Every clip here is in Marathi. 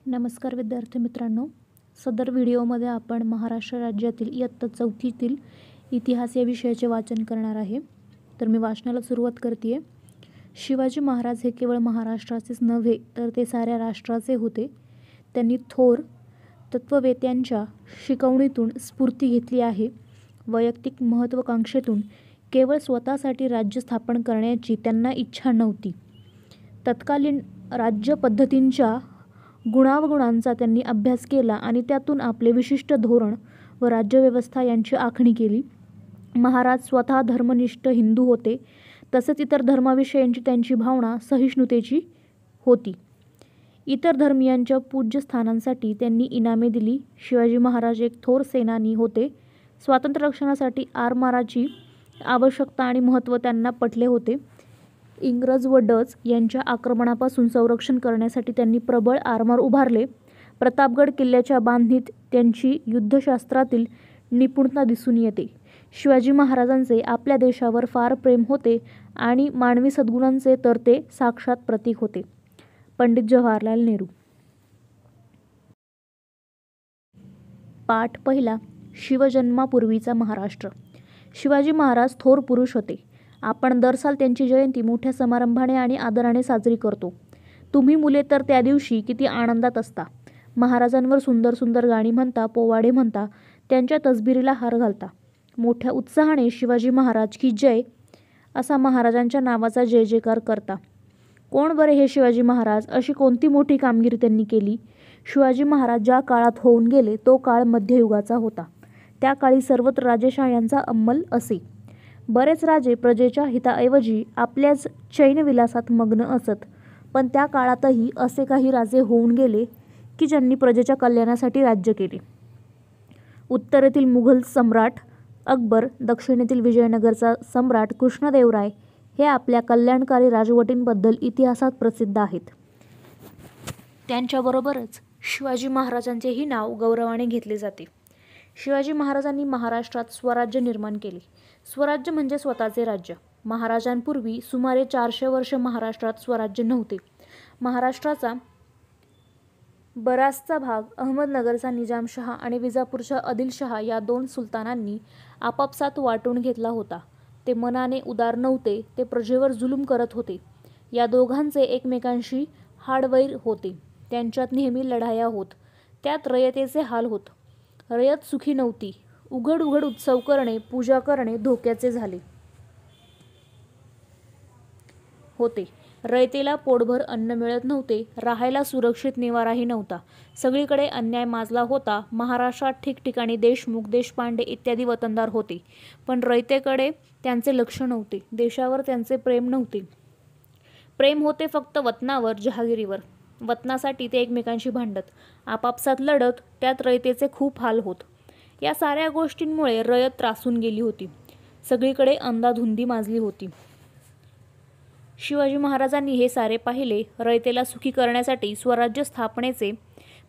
नमस्कार विद्यार्थी मित्रांनो, सदर व्हिडिओमध्ये आपण महाराष्ट्र राज्यातील इयत्ता 4थीतील इतिहास या विषयाचे वाचन करणार आहे. तर मी वाचनाला सुरुवात करते आहे. शिवाजी महाराज हे केवळ महाराष्ट्राचेच नव्हे तर ते साऱ्या राष्ट्राचे होते. त्यांनी थोर तत्त्ववेत्यांच्या शिकवणीतून स्फूर्ती घेतली आहे. वैयक्तिक महत्त्वाकांक्षेतून केवळ स्वतःसाठी राज्य स्थापन करण्याची त्यांना इच्छा नव्हती. तत्कालीन राज्य पद्धतींच्या गुणावगुणांचा त्यांनी अभ्यास केला आणि त्यातून आपले विशिष्ट धोरण व राज्यव्यवस्था यांची आखणी केली. महाराज स्वतः धर्मनिष्ठ हिंदू होते, तसेच इतर धर्माविषयींची त्यांची भावना सहिष्णुतेची होती. इतर धर्मीयांच्या पूज्यस्थानांसाठी त्यांनी इनामे दिली. शिवाजी महाराज एक थोर सेनानी होते. स्वातंत्र्य रक्षणासाठी आरमाराची आवश्यकता आणि महत्त्व त्यांना पटले होते. इंग्रज व डच यांच्या आक्रमणापासून संरक्षण करण्यासाठी त्यांनी प्रबळ आरमार उभारले. प्रतापगड किल्ल्याच्या बांधणीत त्यांची युद्धशास्त्रातील निपुणता दिसून येते. शिवाजी महाराजांचे आपल्या देशावर फार प्रेम होते आणि मानवी सद्गुणांचे तर ते साक्षात प्रतीक होते. पंडित जवाहरलाल नेहरू. पाठ पहिला. शिवजन्मापूर्वीचा महाराष्ट्र. शिवाजी महाराज थोर पुरुष होते. आपण दर साल त्यांची जयंती मोठ्या समारंभाने आणि आदराने साजरी करतो. तुम्ही मुले तर त्या दिवशी किती आनंदात असता. महाराजांवर सुंदर सुंदर गाणी म्हणता, पोवाडे म्हणता, त्यांच्या तसबिरीला हार घालता. मोठ्या उत्साहाने शिवाजी महाराज की जय असा महाराजांच्या नावाचा जय जयकार करता. कोण बरे हे शिवाजी महाराज? अशी कोणती मोठी कामगिरी त्यांनी केली? शिवाजी महाराज ज्या काळात होऊन गेले तो काळ मध्ययुगाचा होता. त्या काळी सर्वत्र राजेशाह्यांचा अंमल असे. बरेच राजे प्रजेच्या हिताऐवजी आपल्याच चैनविलासात मग्न असत. पण त्या काळातही असे काही राजे होऊन गेले की ज्यांनी प्रजेच्या कल्याणासाठी राज्य केले. उत्तरेतील मुघल सम्राट अकबर, दक्षिणेतील विजयनगरचा सम्राट कृष्णदेवराय हे आपल्या कल्याणकारी राजवटींबद्दल इतिहासात प्रसिद्ध आहेत. त्यांच्याबरोबरच शिवाजी महाराजांचेही नाव गौरवाने घेतले जाते. शिवाजी महाराजांनी महाराष्ट्रात स्वराज्य निर्माण केले. स्वराज्य म्हणजे स्वतःचे राज्य. महाराजांपूर्वी सुमारे 400 वर्ष महाराष्ट्रात स्वराज्य नव्हते. महाराष्ट्राचा बराचसा भाग अहमदनगरचा निजामशहा आणि विजापूरच्या आदिलशहा या 2 सुलतानांनी आपापसात वाटून घेतला होता. ते मनाने उदार नव्हते, ते प्रजेवर जुलूम करत होते. या दोघांचे एकमेकांशी हाडवैर होते. त्यांच्यात नेहमी लढाया होत. त्यात रयतेचे हाल होत. रयत सुखी नव्हती. उघड उघड उत्सव करणे, पूजा करणे धोक्याचे झाले होते. रयतेला पोटभर अन्न मिळत नव्हते. राहायला सुरक्षित निवाराही नव्हता. सगळीकडे अन्याय माजला होता. महाराष्ट्रात ठिकठिकाणी देशमुख, देशपांडे इत्यादी वतनदार होते. पण रयतेकडे त्यांचे लक्ष नव्हते. देशावर त्यांचे प्रेम नव्हते. प्रेम होते फक्त वतनावर, जहागिरीवर. वतनासाठी ते एकमेकांशी भांडत, आपापसात लढत. त्यात रयतेचे खूप हाल होत. या साऱ्या गोष्टींमुळे रयत त्रासून गेली होती. सगळीकडे अंधाधुंदी माजली होती. शिवाजी महाराजांनी हे सारे पाहिले. रयतेला सुखी करण्यासाठी स्वराज्य स्थापनेचे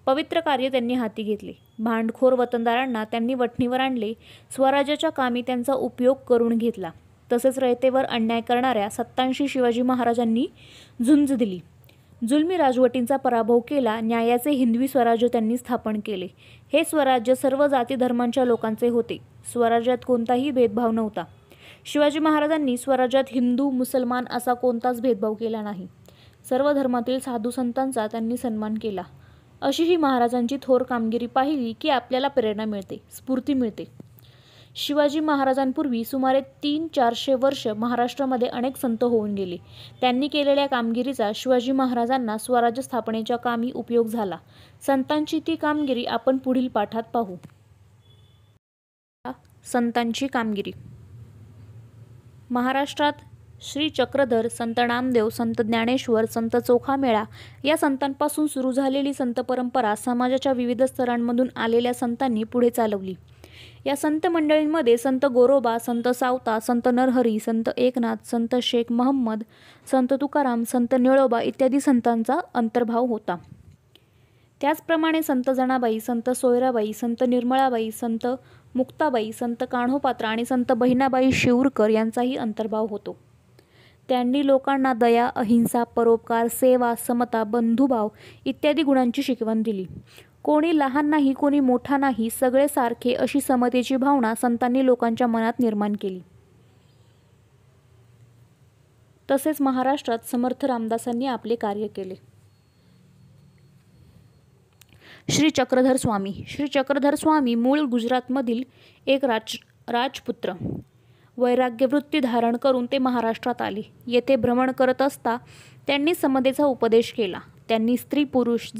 पवित्र कार्य त्यांनी हाती घेतले. भांडखोर वतनदारांना त्यांनी वठणीवर आणले. स्वराज्याच्या कामी त्यांचा उपयोग करून घेतला. तसेच रयतेवर अन्याय करणाऱ्या सत्तांशी शिवाजी महाराजांनी झुंज दिली. जुलमी राजवटींचा पराभव केला. न्यायाचे हिंदवी स्वराज्य त्यांनी स्थापन केले. हे स्वराज्य सर्व जाती धर्मांच्या लोकांचे होते. स्वराज्यात कोणताही भेदभाव नव्हता. शिवाजी महाराजांनी स्वराज्यात हिंदू, मुसलमान असा कोणताच भेदभाव केला नाही. सर्व धर्मातील साधू संतांचा त्यांनी सन्मान केला. अशी ही महाराजांची थोर कामगिरी पाहिली की आपल्याला प्रेरणा मिळते, स्फूर्ती मिळते. शिवाजी महाराजांपूर्वी सुमारे 300-400 वर्ष महाराष्ट्रामध्ये अनेक संत होऊन गेले. त्यांनी केलेल्या कामगिरीचा शिवाजी महाराजांना स्वराज्य स्थापनेच्या कामी उपयोग झाला. संतांची ती कामगिरी आपण पुढील पाठात पाहू. संतांची कामगिरी. महाराष्ट्रात श्री चक्रधर, संत नामदेव, संत ज्ञानेश्वर, संत चोखामेळा या संतांपासून सुरू झालेली संत परंपरा समाजाच्या विविध स्तरांमधून आलेल्या संतांनी पुढे चालवली. या संत मंडळींमध्ये संत गोरोबा, संत सावता, संत नरहरी, संत एकनाथ, संत शेख महंमद, संत तुकाराम, संत निळोबा इत्यादी संतांचा अंतर्भाव होता. त्याचप्रमाणे संत जनाबाई, संत सोयराबाई, संत निर्मळाबाई, संत मुक्ताबाई, संत कान्होपात्रा आणि संत बहिणाबाई शिवूरकर यांचाही अंतर्भाव होतो. त्यांनी लोकांना दया, अहिंसा, परोपकार, सेवा, समता, बंधुभाव इत्यादी गुणांची शिकवण दिली. कोणी लहान नाही, कोणी मोठा नाही, सगळे सारखे अशी समतेची भावना संतांनी लोकांच्या मनात निर्माण केली. तसेच महाराष्ट्रात समर्थ रामदासांनी आपले कार्य केले. श्री चक्रधर स्वामी. श्री चक्रधर स्वामी मूळ गुजरातमधील एक राजपुत्र. वैराग्यवृत्ती धारण करून ते महाराष्ट्रात आले. येथे भ्रमण करत असता त्यांनी समतेचा उपदेश केला. त्यांनी स्त्री पुरुष,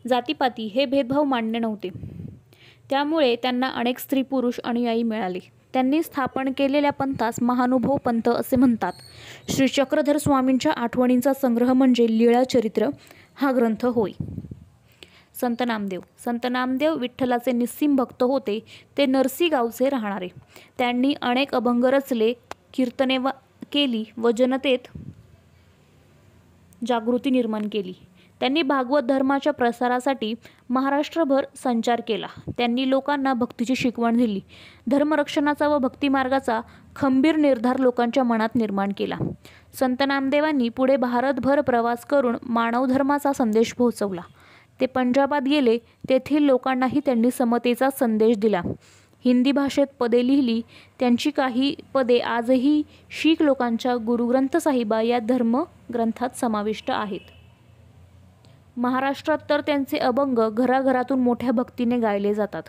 जातीपाती हे भेदभाव मान्य नव्हते. त्यामुळे त्यांना अनेक स्त्री पुरुष अनुयायी मिळाले. त्यांनी स्थापन केलेल्या पंथास महानुभव पंथ असे म्हणतात. श्री चक्रधर स्वामींच्या आठवणींचा संग्रह म्हणजे लीळाचरित्र हा ग्रंथ होय. संत नामदेव. संत नामदेव विठ्ठलाचे निस्सीम भक्त होते. ते नरसी गावचे राहणारे. त्यांनी अनेक अभंग रचले, कीर्तने केली व जनतेत जागृती निर्माण केली. त्यांनी भागवत धर्माच्या प्रसारासाठी महाराष्ट्रभर संचार केला. त्यांनी लोकांना भक्तीची शिकवण दिली. धर्मरक्षणाचा व भक्तिमार्गाचा खंबीर निर्धार लोकांच्या मनात निर्माण केला. संत नामदेवांनी पुढे भारतभर प्रवास करून मानव धर्माचा संदेश पोहोचवला. ते पंजाबात गेले. तेथील लोकांनाही त्यांनी समतेचा संदेश दिला. हिंदी भाषेत पदे लिहिली. त्यांची काही पदे आजही शीख लोकांच्या गुरुग्रंथ साहिबा या धर्मग्रंथात समाविष्ट आहेत. महाराष्ट्रात तर त्यांचे अभंग घराघरातून मोठ्या भक्तीने गायले जातात.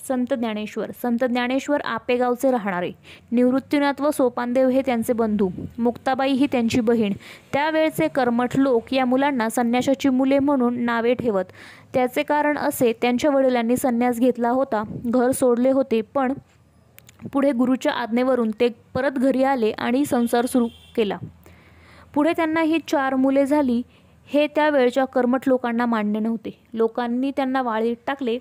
संत ज्ञानेश्वर. संत ज्ञानेश्वर आपेगावचे राहणारे. निवृत्तीनाथ व सोपानदेव हे त्यांचे बंधू. मुक्ताबाई ही त्यांची बहीण. त्यावेळचे कर्मठ लोक या मुलांना संन्यासाची मुले म्हणून नावे ठेवत. त्याचे कारण असे, त्यांच्या वडिलांनी संन्यास घेतला होता, घर सोडले होते, पण पुढे गुरुच्या आज्ञेवरून ते परत घरी आले आणि संसार सुरू केला. पुढे त्यांना ही 4 मुले झाली. हे त्यावेळच्या कर्मठ लोकांना मान्य नव्हते. लोकांनी त्यांना वाळीत टाकले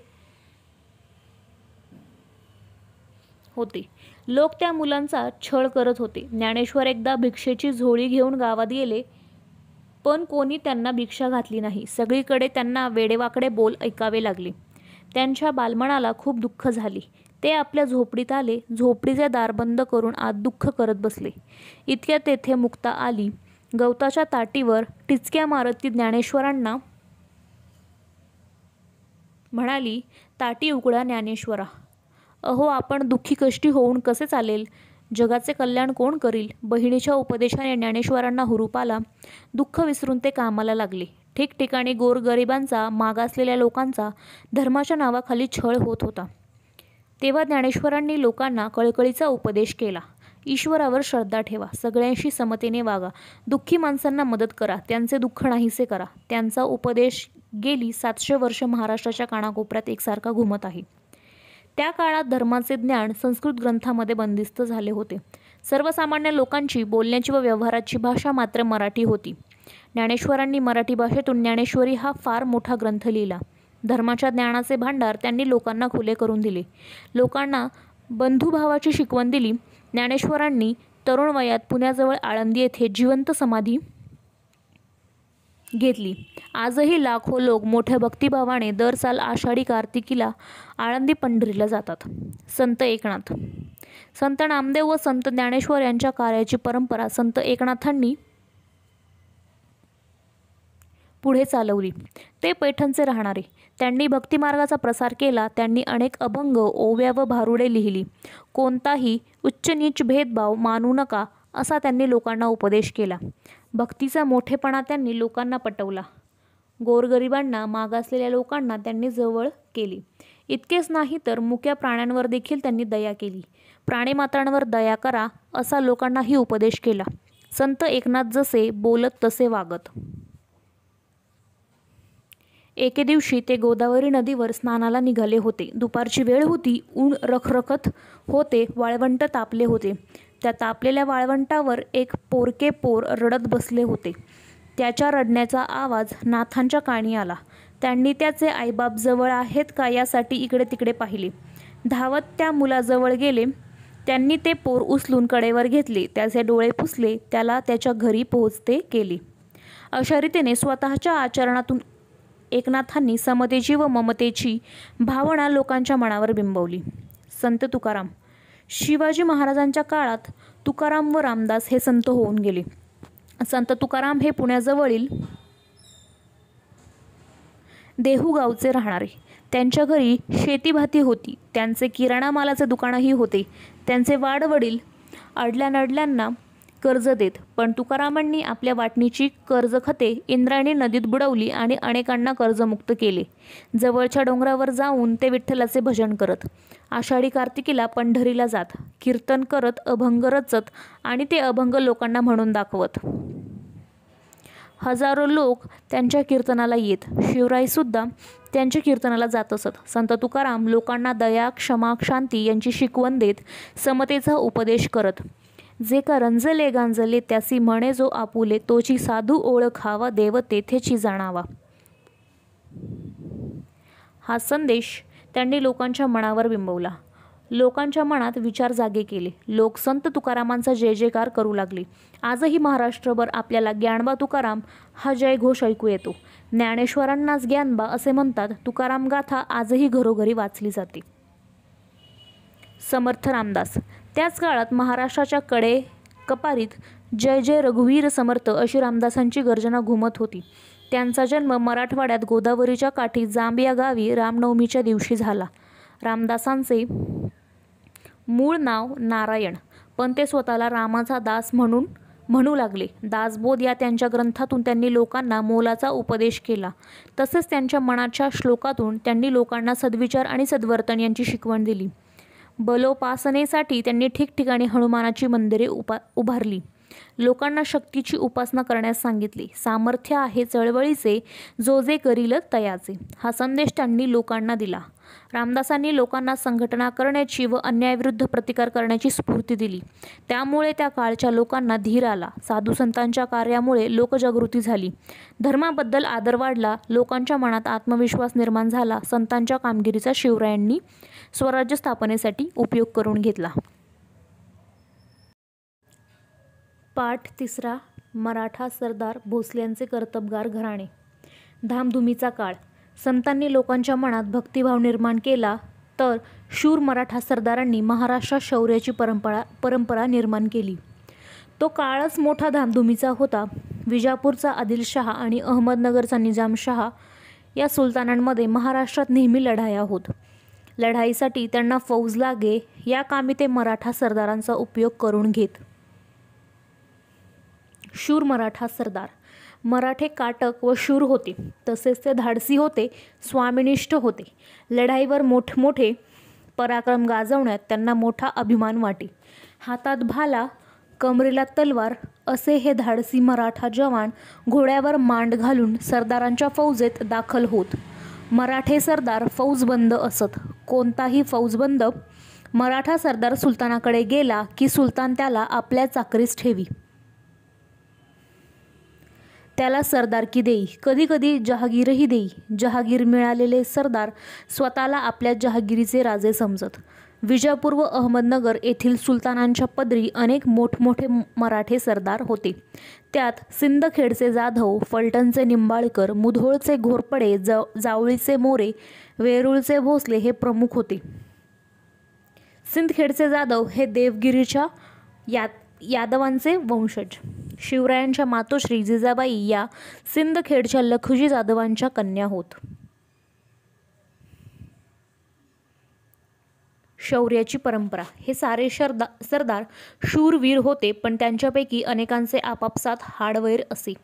होते. लोक त्या मुलांचा छळ करत होते. ज्ञानेश्वर एकदा भिक्षेची झोळी घेऊन गावात गेले, पण कोणी त्यांना भिक्षा घातली नाही. सगळीकडे त्यांना वेडेवाकडे बोल ऐकावे लागले. त्यांच्या बालमनाला खूप दुःख झाले. ते आपल्या झोपडीत आले. झोपडीचे दार बंद करून आत दुःख करत बसले. इतक्यात तेथे मुक्ता आली. गवताच्या ताटीवर टिचक्या मारत ती ज्ञानेश्वरांना म्हणाली, ताटी उघडा ज्ञानेश्वरा. अहो, आपण दुःखी कष्टी होऊन कसे चालेल? जगाचे कल्याण कोण करील? बहिणीच्या उपदेशाने ज्ञानेश्वरांना हुरूप आला. दुःख विसरून ते कामाला लागले. ठिकठिकाणी गोरगरिबांचा, मागासलेल्या लोकांचा धर्माच्या नावाखाली छळ होत होता. तेव्हा ज्ञानेश्वरांनी लोकांना कळकळीचा उपदेश केला. ईश्वरावर श्रद्धा ठेवा, सगळ्यांशी समतेने वागा, दुःखी माणसांना मदत करा, त्यांचे दुःख नाहीसे करा. त्यांचा उपदेश गेली 700 वर्ष महाराष्ट्राच्या कानाकोपऱ्यात एकसारखा घुमत आहे. त्या काळात धर्माचे ज्ञान संस्कृत ग्रंथामध्ये बंदिस्त झाले होते. सर्वसामान्य लोकांची बोलण्याची व व्यवहाराची भाषा मात्र मराठी होती. ज्ञानेश्वरांनी मराठी भाषेतून ज्ञानेश्वरी हा फार मोठा ग्रंथ लिहिला. धर्माच्या ज्ञानाचे भांडार त्यांनी लोकांना खुले करून दिले. लोकांना बंधुभावाची शिकवण दिली. ज्ञानेश्वरांनी तरुण वयात पुण्याजवळ आळंदी येथे जिवंत समाधी घेतली. आजही लाखो लोक मोठ्या भक्तिभावाने दर साल आषाढी कार्तिकीला आळंदी पंढरीला जातात. संत एकनाथ. संत नामदेव व संत ज्ञानेश्वर यांच्या कार्याची परंपरा संत एकनाथांनी पुढे चालवली. ते पैठणचे राहणारे. त्यांनी भक्तिमार्गाचा प्रसार केला. त्यांनी अनेक अभंग, ओव्या व भारुडे लिहिली. कोणताही उच्च-नीच भेदभाव मानू नका असा त्यांनी लोकांना उपदेश केला. भक्तीचा मोठेपणा त्यांनी लोकांना पटवला. गोरगरिबांना, मागासलेल्या लोकांना त्यांनी जवळ केली. इतकेच नाही तर मुक्या प्राण्यांवर देखील त्यांनी दया केली. प्राणीमात्रांवर दया करा असा लोकांनाही उपदेश केला. संत एकनाथ जसे बोलत तसे वागत. एके दिवशी ते गोदावरी नदीवर स्नानाला निघाले होते. दुपारची वेळ होती. ऊन रखरखत होते. वाळवंट तापले होते. त्या तापलेल्या वाळवंटावर एक पोरके पोर रडत बसले होते. त्याच्या रडण्याचा आवाज नाथांच्या कानी आला. त्यांनी त्याचे आईबाप जवळ आहेत का यासाठी इकडे तिकडे पाहिले. धावत त्या मुलाजवळ गेले. त्यांनी ते पोर उचलून कडेवर घेतले. त्याचे डोळे पुसले. त्याला त्याच्या घरी पोहोचते केले. अशा रीतीने स्वतःच्या आचरणातून एकनाथांनी समतेची व ममतेची भावना लोकांच्या मनावर बिंबवली. संत तुकाराम. शिवाजी महाराजांच्या काळात तुकाराम व रामदास हे संत होऊन गेले. संत तुकाराम हे पुण्याजवळील देहू गावचे राहणारे. त्यांच्या घरी शेतीभाती होती. त्यांचे किराणा मालाचे दुकानही होते. त्यांचे वाडवडील अडल्यानडल्यांना कर्ज देत, पण तुकारामांनी आपल्या वाटणीची कर्जखते इंद्रायणी नदीत बुडवली आणि अनेकांना कर्जमुक्त केले. जवळच्या डोंगरावर जाऊन ते विठ्ठलाचे भजन करत, आषाढी कार्तिकीला पंढरीला जात, कीर्तन करत, अभंग रचत आणि ते अभंग लोकांना म्हणून दाखवत. हजारो लोक त्यांच्या कीर्तनाला येत. शिवरायसुद्धा त्यांच्या कीर्तनाला जात असत. संत तुकाराम लोकांना दया, क्षमा, शांती यांची शिकवण देत समतेचा उपदेश करत. जे का रंजले गांजले त्यासी म्हणे जो आपुले, तोची साधू ओळखावा देव तेथेची जाणावा. हा संदेश त्यांनी लोकांच्या मनावर बिंबवला. लोकांच्या मनात विचार जागे केले. लोक संत तुकारामांचा जय जयकार करू लागले. आजही महाराष्ट्रभर आपल्याला ज्ञानबा तुकाराम हा जयघोष ऐकू येतो. ज्ञानेश्वरांनाच ज्ञानबा असे म्हणतात. तुकाराम गाथा आजही घरोघरी वाचली जाते. समर्थ रामदास. त्याच काळात महाराष्ट्राच्या कडे कपारीत जय जय रघुवीर समर्थ अशी रामदासांची गर्जना घुमत होती. त्यांचा जन्म मराठवाड्यात गोदावरीच्या काठी जांब या गावी रामनवमीच्या दिवशी झाला. रामदासांचे मूळ नाव नारायण, पण ते स्वतःला रामाचा दास म्हणू लागले. दासबोध या त्यांच्या ग्रंथातून त्यांनी लोकांना मोलाचा उपदेश केला. तसेच त्यांच्या मनाच्या श्लोकातून त्यांनी लोकांना सद्विचार आणि सद्वर्तन यांची शिकवण दिली. बलोपासनेसाठी त्यांनी ठिकठिकाणी हनुमानाची मंदिरे उभारली. लोकांना शक्तीची उपासना करण्यास सांगितले. सामर्थ्य आहे चळवळीचे, जो जे करील तयाचे, हा संदेश त्यांनी लोकांना दिला. रामदासांनी लोकांना संघटना करण्याची व अन्यायाविरुद्ध प्रतिकार करण्याची स्फूर्ती दिली. त्यामुळे त्या काळच्या लोकांना धीर आला. साधू संतांच्या कार्यामुळे लोकजागृती झाली. धर्माबद्दल आदर वाढला. लोकांच्या मनात आत्मविश्वास निर्माण झाला. संतांच्या कामगिरीचा शिवरायांनी स्वराज्य स्थापनेसाठी उपयोग करून घेतला. पाठ 3. मराठा सरदार भोसल्यांचे कर्तबगार घराणे. धामधुमीचा काळ. संतांनी लोकांच्या मनात भक्तिभाव निर्माण केला, तर शूर मराठा सरदारांनी महाराष्ट्रात शौर्याची परंपरा निर्माण केली. तो काळच मोठा धामधुमीचा होता. विजापूरचा आदिलशहा आणि अहमदनगरचा निजामशहा या सुलतानांमध्ये महाराष्ट्रात नेहमी लढाया होत. लढाईसाठी त्यांना फौज लागे, या कामी ते मराठा सरदारांचा उपयोग करून घेत. शूर मराठा सरदार. मराठे काटक व शूर होते, तसेच ते धाडसी होते, स्वामिनिष्ठ होते. लढाईवर मोठमोठे पराक्रम गाजवण्यात त्यांना मोठा अभिमान वाटे. हातात भाला, कमरेला तलवार असे हे धाडसी मराठा जवान घोड्यावर मांड घालून सरदारांच्या फौजेत दाखल होत. मराठे सरदार फौजबंद असत. कोणताही फौजबंद मराठा सरदार सुलतानाकडे गेला की सुलतान त्याला आपल्या चाकरीस ठेवी. त्याला सरदारकी देई, कधीकधी जहागीरही देई. जहागीर मिळालेले सरदार स्वतःला आपल्या जहागिरीचे राजे समजत. विजापूर व अहमदनगर येथील सुलतानांच्या पदरी अनेक मोठमोठे मराठे सरदार होते. त्यात सिंदखेडचे जाधव, फलटणचे निंबाळकर, मुधोळचे घोरपडे, जावळीचे मोरे, वेरूळचे भोसले हे प्रमुख होते. सिंदखेडचे जाधव हे देवगिरीच्या यादवांचे वंशज. शिवरायांच्या मातोश्री जिजाबाई या सिंदखेडच्या लखुजी जाधवांच्या कन्या होत. शौर्याची परंपरा. हे सारे सरदार शूरवीर होते, पण त्यांच्यापैकी अनेकांचे आपापसात हाडवैर असे.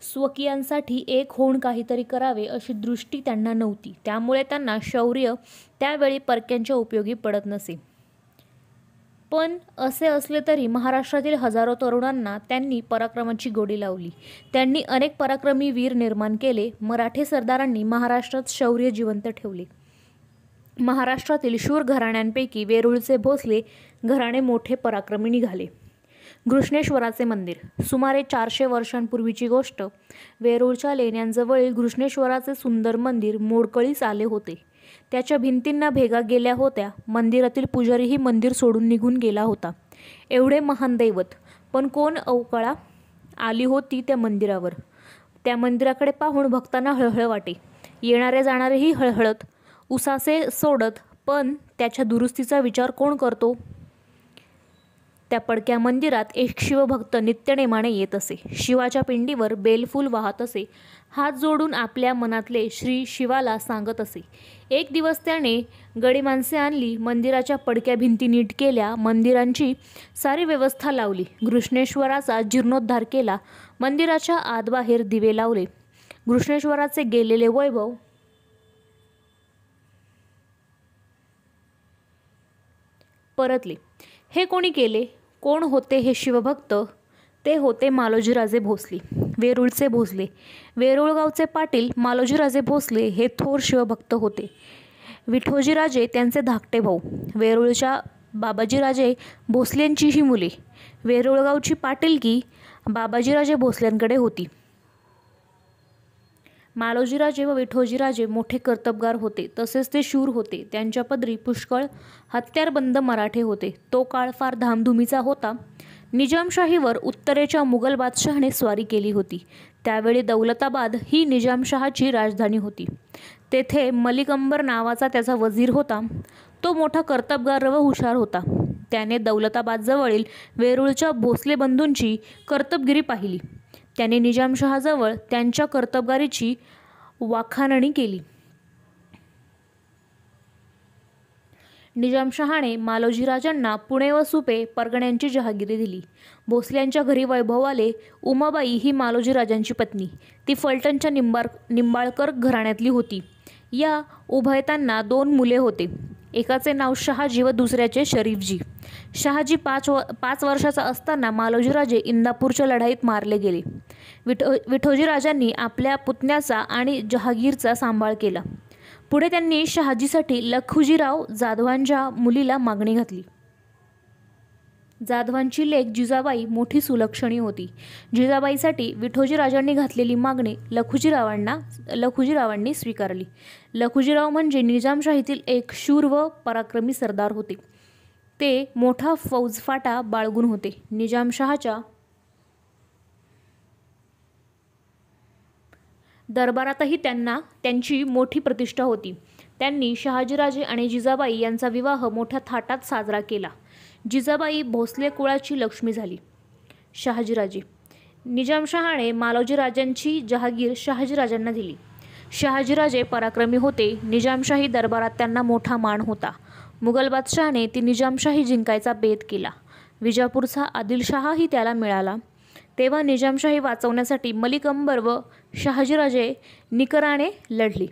स्वकीयांसाठी एक होऊन काहीतरी करावे अशी दृष्टी त्यांना नव्हती. त्यामुळे त्यांना शौर्य त्यावेळी परक्यांच्या उपयोगी पडत नसे. पण असे असले तरी महाराष्ट्रातील हजारो तरुणांना त्यांनी पराक्रमाची गोडी लावली. त्यांनी अनेक पराक्रमी वीर निर्माण केले. मराठे सरदारांनी महाराष्ट्रात शौर्य जिवंत ठेवले. महाराष्ट्रातील शूर घराण्यांपैकी वेरूळचे भोसले घराणे मोठे पराक्रमी निघाले. घृष्णेश्वराचे मंदिर. सुमारे 400 वर्षांपूर्वीची गोष्ट. वेरूळच्या लेण्यांजवळील घृष्णेश्वराचे सुंदर मंदिर मोडकळीस आले होते. त्याच्या भिंतींना भेगा गेल्या होत्या. मंदिरातील पुजारीही मंदिर सोडून निघून गेला होता. एवढे महान दैवत, पण कोण अवकळा आली होती त्या मंदिरावर. त्या मंदिराकडे पाहून भक्तांना हळहळ वाटे. येणारे जाणारेही हळहळत, उसासे सोडत. पण त्याच्या दुरुस्तीचा विचार कोण करतो? त्या पडक्या मंदिरात एक शिवभक्त नित्यनेमाने येत असे. शिवाच्या पिंडीवर बेलफूल वाहत असे. हात जोडून आपल्या मनातले श्री शिवाला सांगत असे. एक दिवस त्याने गडी माणसे आणली, मंदिराच्या पडक्या भिंती नीट केल्या, मंदिरांची सारी व्यवस्था लावली, घृष्णेश्वराचा जीर्णोद्धार केला, मंदिराच्या आतबाहेर दिवे लावले, घृष्णेश्वराचे गेलेले वैभव परतले. हे कोणी केले? कोण होते हे शिवभक्त? ते होते मालोजीराजे भोसले, वेरूळचे भोसले. वेरूळगावचे पाटील मालोजीराजे भोसले हे थोर शिवभक्त होते. विठोजीराजे त्यांचे धाकटे भाऊ. वेरूळच्या बाबाजीराजे भोसलेंची ही मुले. वेरूळगावची पाटीलकी बाबाजीराजे भोसल्यांकडे होती. मालोजीराजे व विठोजीराजे मोठे कर्तबगार होते, तसेच ते शूर होते. त्यांच्या पदरी पुष्कळ हत्यारबंद मराठे होते. तो काळ फार धामधुमीचा होता. निजामशाहीवर उत्तरेच्या मुघल बादशहाने स्वारी केली होती. त्यावेळी दौलताबाद ही निजामशहाची राजधानी होती. तेथे मलिक अंबर नावाचा त्याचा वजीर होता. तो मोठा कर्तबगार व हुशार होता. त्याने दौलताबादजवळील वेरूळच्या भोसले बंधूंची कर्तबगिरी पाहिली. त्याने निजामशहाजवळ त्यांच्या कर्तबगारीची वाखाणणी केली. निजामशहाने मालोजीराजांना पुणे व सुपे परगण्यांची जहागिरी दिली. भोसल्यांच्या घरी वैभव आले. उमाबाई ही मालोजीराजांची पत्नी. ती फलटणच्या निंबाळकर घराण्यातली होती. या उभयतांना 2 मुले होते. एकाचे नाव शहाजी व दुसऱ्याचे शरीफजी. शहाजी 5 वर्षाचा असताना मालोजीराजे इंदापूरच्या लढाईत मारले गेले. विठोजीराजांनी आपल्या पुतण्याचा आणि जहागीरचा सांभाळ केला. पुढे त्यांनी शहाजीसाठी लखुजीराव जाधवांच्या मुलीला मागणी घातली. जाधवांची लेक जिजाबाई मोठी सुलक्षणी होती. जिजाबाईसाठी विठोजीराजांनी घातलेली मागणी लखुजीरावांनी स्वीकारली. लखुजीराव म्हणजे निजामशाहीतील एक शूर व पराक्रमी सरदार होते. ते मोठा फौजफाटा बाळगून होते. निजामशहाच्या दरबारातही त्यांची मोठी प्रतिष्ठा होती. त्यांनी शहाजीराजे आणि जिजाबाई यांचा विवाह मोठ्या थाटात साजरा केला. जिजाबाई भोसले कुळाची लक्ष्मी झाली. शहाजीराजे. निजामशहाने मालोजीराजांची जहागीर शहाजीराजांना दिली. शहाजीराजे पराक्रमी होते. निजामशाही दरबारात त्यांना मोठा मान होता. मुघल बादशहाने ती निजामशाही जिंकायचा बेत केला. विजापूरचा आदिलशहाही त्याला मिळाला. तेव्हा निजामशाही वाचवण्यासाठी मलिक अंबर व शहाजीराजे निकराने लढली.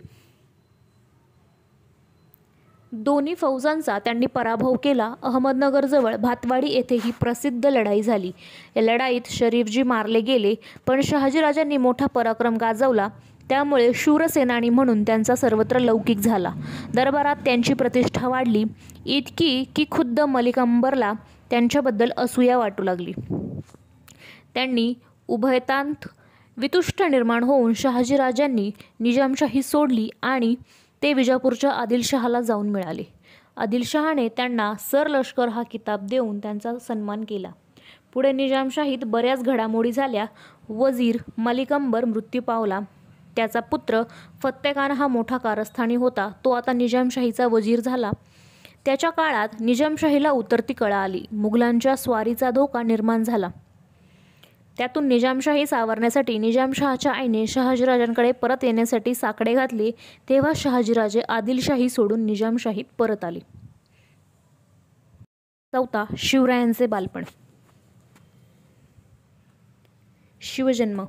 दोन्ही फौजांचा त्यांनी पराभव केला. अहमदनगरजवळ भातवाडी येथे ही प्रसिद्ध लढाई झाली. या लढाईत शरीफजी मारले गेले, पण शहाजीराजांनी मोठा पराक्रम गाजवला. त्यामुळे शूरसेनानी म्हणून त्यांचा सर्वत्र लौकिक झाला. दरबारात त्यांची प्रतिष्ठा वाढली, इतकी की खुद्द मलिक अंबरला त्यांच्याबद्दल असूया वाटू लागली. त्यांनी उभयतांत वितुष्ट निर्माण होऊन शहाजीराजांनी निजामशाही सोडली आणि ते विजापूरच्या आदिलशहाला जाऊन मिळाले. आदिलशहाने त्यांना सरलष्कर हा किताब देऊन त्यांचा सन्मान केला. पुढे निजामशाहीत बऱ्याच घडामोडी झाल्या. वजीर मलिक अंबर मृत्यू पावला. त्याचा पुत्र फत्तेखान हा मोठा कारस्थानी होता. तो आता निजामशाहीचा वजीर झाला. त्याच्या काळात निजामशाहीला उतरती कळा आली. मुघलांच्या स्वारीचा धोका निर्माण झाला. त्यातून निजामशाही सावरण्यासाठी निजामशहाच्या आईने शहाजीराजांकडे परत येण्यासाठी साकडे घातले. तेव्हा शहाजीराजे आदिलशाही सोडून निजामशाहीत परत आले. 4. शिवरायांचे बालपण. शिवजन्म.